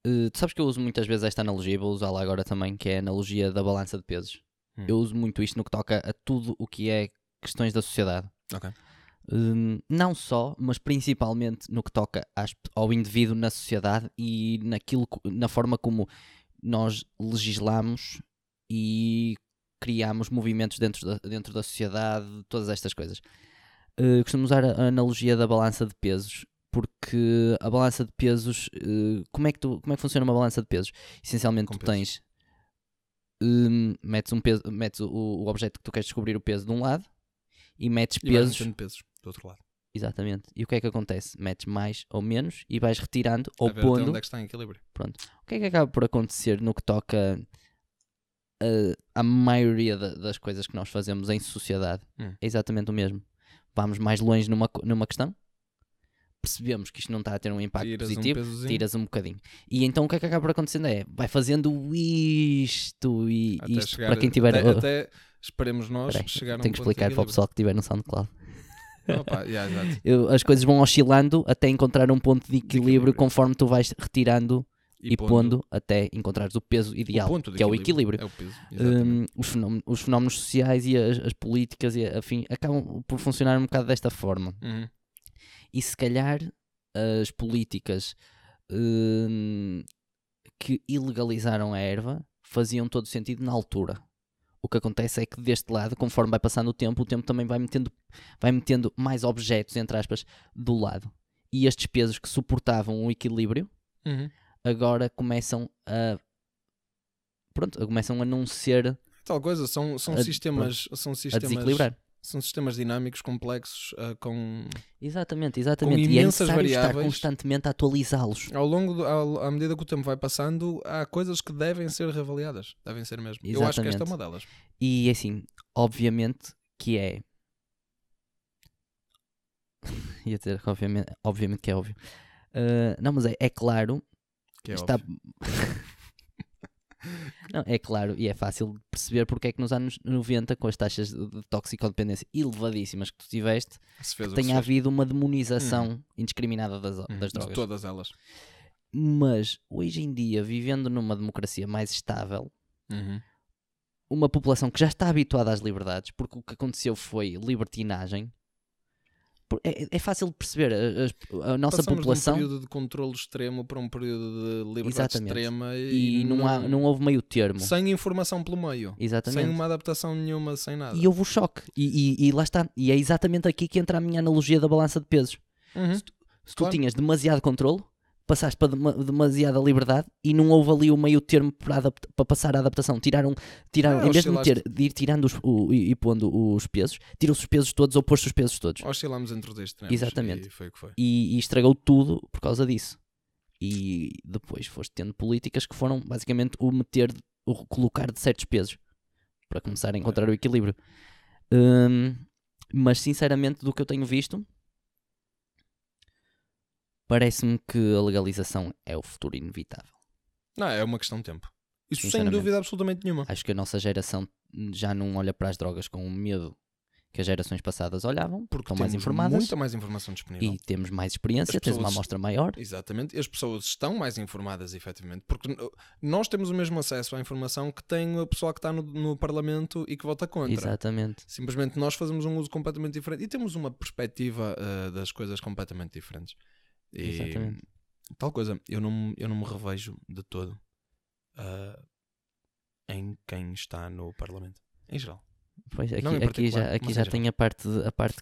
[SPEAKER 2] Tu sabes que eu uso muitas vezes esta analogia, vou usá-la agora também, que é a analogia da balança de pesos. Eu uso muito isto no que toca a tudo o que é questões da sociedade.
[SPEAKER 1] Ok.
[SPEAKER 2] Não só, mas principalmente no que toca ao indivíduo na sociedade e na forma como nós legislamos e criamos movimentos dentro da sociedade, todas estas coisas. Costumo usar a analogia da balança de pesos, porque a balança de pesos, como é que funciona uma balança de pesos? Essencialmente
[SPEAKER 1] Com
[SPEAKER 2] tu
[SPEAKER 1] pesos.
[SPEAKER 2] tens, metes o objeto que tu queres descobrir o peso de um lado e metes
[SPEAKER 1] E vais
[SPEAKER 2] pesos.
[SPEAKER 1] metendo pesos do outro lado.
[SPEAKER 2] Exatamente. E o que é que acontece? Metes mais ou menos e vais retirando
[SPEAKER 1] A
[SPEAKER 2] ou
[SPEAKER 1] ver até
[SPEAKER 2] pondo.
[SPEAKER 1] onde é que está em equilíbrio.
[SPEAKER 2] Pronto. O que é que acaba por acontecer no que toca a maioria das coisas que nós fazemos em sociedade? É exatamente o mesmo. Vamos mais longe numa questão, percebemos que isto não está a ter um impacto positivo, tiras um bocadinho. E então o que é que acaba por acontecendo vai fazendo isto e
[SPEAKER 1] Até
[SPEAKER 2] isto
[SPEAKER 1] chegar,
[SPEAKER 2] para quem tiver...
[SPEAKER 1] até esperemos nós
[SPEAKER 2] Peraí,
[SPEAKER 1] chegar a um
[SPEAKER 2] tenho que
[SPEAKER 1] ponto de
[SPEAKER 2] explicar para o
[SPEAKER 1] equilíbrio.
[SPEAKER 2] pessoal que estiver no SoundCloud.
[SPEAKER 1] Opa, exato.
[SPEAKER 2] As coisas vão oscilando até encontrar um ponto de equilíbrio conforme tu vais retirando e pondo até encontrares o peso ideal,
[SPEAKER 1] ponto de
[SPEAKER 2] que é o equilíbrio.
[SPEAKER 1] É o peso, exatamente.
[SPEAKER 2] Os fenómenos sociais e as políticas e afim acabam por funcionar um bocado desta forma.
[SPEAKER 1] Uhum.
[SPEAKER 2] E se calhar as políticas que ilegalizaram a erva faziam todo sentido na altura. O que acontece é que deste lado, conforme vai passando o tempo também vai metendo mais objetos, entre aspas, do lado. E estes pesos que suportavam o equilíbrio
[SPEAKER 1] Uhum.
[SPEAKER 2] agora começam a não ser
[SPEAKER 1] Tal coisa, são sistemas,
[SPEAKER 2] a desequilibrar.
[SPEAKER 1] são sistemas dinâmicos, complexos, com
[SPEAKER 2] Exatamente.
[SPEAKER 1] com
[SPEAKER 2] E é
[SPEAKER 1] imensas
[SPEAKER 2] necessário estar
[SPEAKER 1] variáveis.
[SPEAKER 2] constantemente a atualizá-los.
[SPEAKER 1] à medida que o tempo vai passando, há coisas que devem ser reavaliadas. Devem ser mesmo. Eu acho que esta é uma delas.
[SPEAKER 2] E assim, obviamente que é. Ia dizer que obviamente que é óbvio. Não, mas é claro.
[SPEAKER 1] Que é
[SPEAKER 2] Está...
[SPEAKER 1] óbvio.
[SPEAKER 2] Não, é claro e é fácil de perceber porque é que nos anos 90, com as taxas de toxicodependência elevadíssimas que tu tiveste,
[SPEAKER 1] Se fez o que
[SPEAKER 2] tenha
[SPEAKER 1] se fez.
[SPEAKER 2] havido uma demonização indiscriminada das
[SPEAKER 1] De
[SPEAKER 2] drogas.
[SPEAKER 1] todas elas.
[SPEAKER 2] Mas hoje em dia, vivendo numa democracia mais estável,
[SPEAKER 1] Uhum.
[SPEAKER 2] uma população que já está habituada às liberdades, porque o que aconteceu foi libertinagem. É fácil de perceber. A nossa
[SPEAKER 1] Passamos
[SPEAKER 2] população.
[SPEAKER 1] de um período de controle extremo para um período de liberdade
[SPEAKER 2] Exatamente.
[SPEAKER 1] extrema
[SPEAKER 2] E não houve meio termo.
[SPEAKER 1] sem informação pelo meio.
[SPEAKER 2] Exatamente.
[SPEAKER 1] Sem uma adaptação nenhuma, sem nada.
[SPEAKER 2] E houve o choque. E lá está. E é exatamente aqui que entra a minha analogia da balança de pesos.
[SPEAKER 1] Uhum.
[SPEAKER 2] Se tu
[SPEAKER 1] Claro.
[SPEAKER 2] tinhas demasiado controle, passaste para demasiada liberdade e não houve ali o meio termo para passar a adaptação. Tiraram em vez de ir tirando e pondo os pesos, tiram-se os pesos todos ou pôs-se os pesos todos.
[SPEAKER 1] Oscilamos entre os extremos.
[SPEAKER 2] Exatamente.
[SPEAKER 1] E foi o que foi.
[SPEAKER 2] E estragou tudo por causa disso. E depois foste tendo políticas que foram basicamente o colocar de certos pesos para começar a encontrar o equilíbrio. Mas sinceramente, do que eu tenho visto, parece-me que a legalização é o futuro inevitável.
[SPEAKER 1] Não, é uma questão de tempo. Isso sem
[SPEAKER 2] Sinceramente.
[SPEAKER 1] dúvida absolutamente nenhuma.
[SPEAKER 2] Acho que a nossa geração já não olha para as drogas com o medo que as gerações passadas olhavam, porque estão mais
[SPEAKER 1] temos
[SPEAKER 2] informadas
[SPEAKER 1] muita mais informação disponível.
[SPEAKER 2] e temos mais experiência,
[SPEAKER 1] As
[SPEAKER 2] tens uma
[SPEAKER 1] pessoas-
[SPEAKER 2] amostra maior.
[SPEAKER 1] Exatamente. E as pessoas estão mais informadas, efetivamente. Porque nós temos o mesmo acesso à informação que tem o pessoal que está no Parlamento e que vota contra.
[SPEAKER 2] Exatamente.
[SPEAKER 1] Simplesmente nós fazemos um uso completamente diferente e temos uma perspectiva das coisas completamente diferentes. E
[SPEAKER 2] Exatamente.
[SPEAKER 1] tal coisa, eu não me revejo de todo em quem está no Parlamento. Em geral.
[SPEAKER 2] Pois,
[SPEAKER 1] Não em particular,
[SPEAKER 2] aqui
[SPEAKER 1] mas
[SPEAKER 2] já
[SPEAKER 1] em
[SPEAKER 2] tem a parte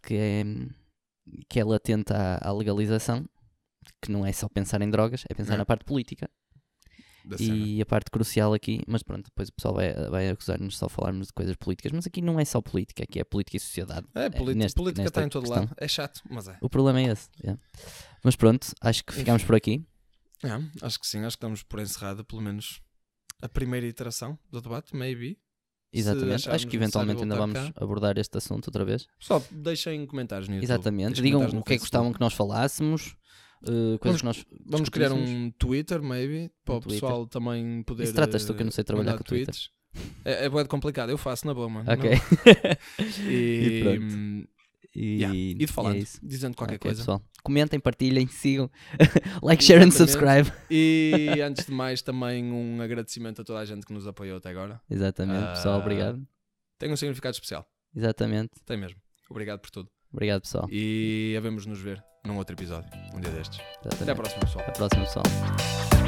[SPEAKER 2] que é latente à legalização, que não é só pensar em drogas, é pensar
[SPEAKER 1] Não.
[SPEAKER 2] na parte política.
[SPEAKER 1] Da cena.
[SPEAKER 2] E a parte crucial aqui, mas pronto, depois o pessoal vai acusar-nos de só falarmos de coisas políticas, mas aqui não é só política, aqui é política e sociedade.
[SPEAKER 1] Política
[SPEAKER 2] nesta
[SPEAKER 1] está em todo
[SPEAKER 2] questão.
[SPEAKER 1] lado. É chato, mas é.
[SPEAKER 2] O problema é esse. Yeah. Mas pronto, acho que ficamos por aqui.
[SPEAKER 1] Acho que sim, acho que estamos por encerrada pelo menos a primeira iteração do debate, maybe.
[SPEAKER 2] Exatamente.
[SPEAKER 1] acharmos
[SPEAKER 2] Acho que eventualmente ainda
[SPEAKER 1] necessário
[SPEAKER 2] vamos
[SPEAKER 1] voltar
[SPEAKER 2] abordar este assunto outra vez.
[SPEAKER 1] Pessoal, deixem comentários no YouTube.
[SPEAKER 2] Exatamente.
[SPEAKER 1] Deixem
[SPEAKER 2] Digam
[SPEAKER 1] comentários no
[SPEAKER 2] o que é que
[SPEAKER 1] Facebook.
[SPEAKER 2] gostavam que nós falássemos. Coisas que nós
[SPEAKER 1] Vamos criar
[SPEAKER 2] discutíssemos.
[SPEAKER 1] um Twitter, maybe, para o
[SPEAKER 2] Twitter.
[SPEAKER 1] pessoal também poder.
[SPEAKER 2] Isso trata-se tu que eu não sei trabalhar
[SPEAKER 1] mandar
[SPEAKER 2] com o Twitter.
[SPEAKER 1] tweets. É bué de complicado, eu faço na boa, mano.
[SPEAKER 2] Ok.
[SPEAKER 1] E,
[SPEAKER 2] E pronto. E
[SPEAKER 1] de falando,
[SPEAKER 2] é isso.
[SPEAKER 1] dizendo qualquer
[SPEAKER 2] Ok,
[SPEAKER 1] coisa.
[SPEAKER 2] pessoal. Comentem, partilhem, sigam. Like, share and
[SPEAKER 1] Exatamente.
[SPEAKER 2] subscribe.
[SPEAKER 1] E antes de mais, também um agradecimento a toda a gente que nos apoiou até agora.
[SPEAKER 2] Exatamente, pessoal.
[SPEAKER 1] Ah,
[SPEAKER 2] Obrigado.
[SPEAKER 1] Tem um significado especial.
[SPEAKER 2] Exatamente.
[SPEAKER 1] Tem mesmo. Obrigado por tudo.
[SPEAKER 2] Obrigado, pessoal.
[SPEAKER 1] E havemos nos ver num outro episódio, um dia destes. Até à
[SPEAKER 2] Exatamente.
[SPEAKER 1] próxima, pessoal.
[SPEAKER 2] Até a próxima, pessoal.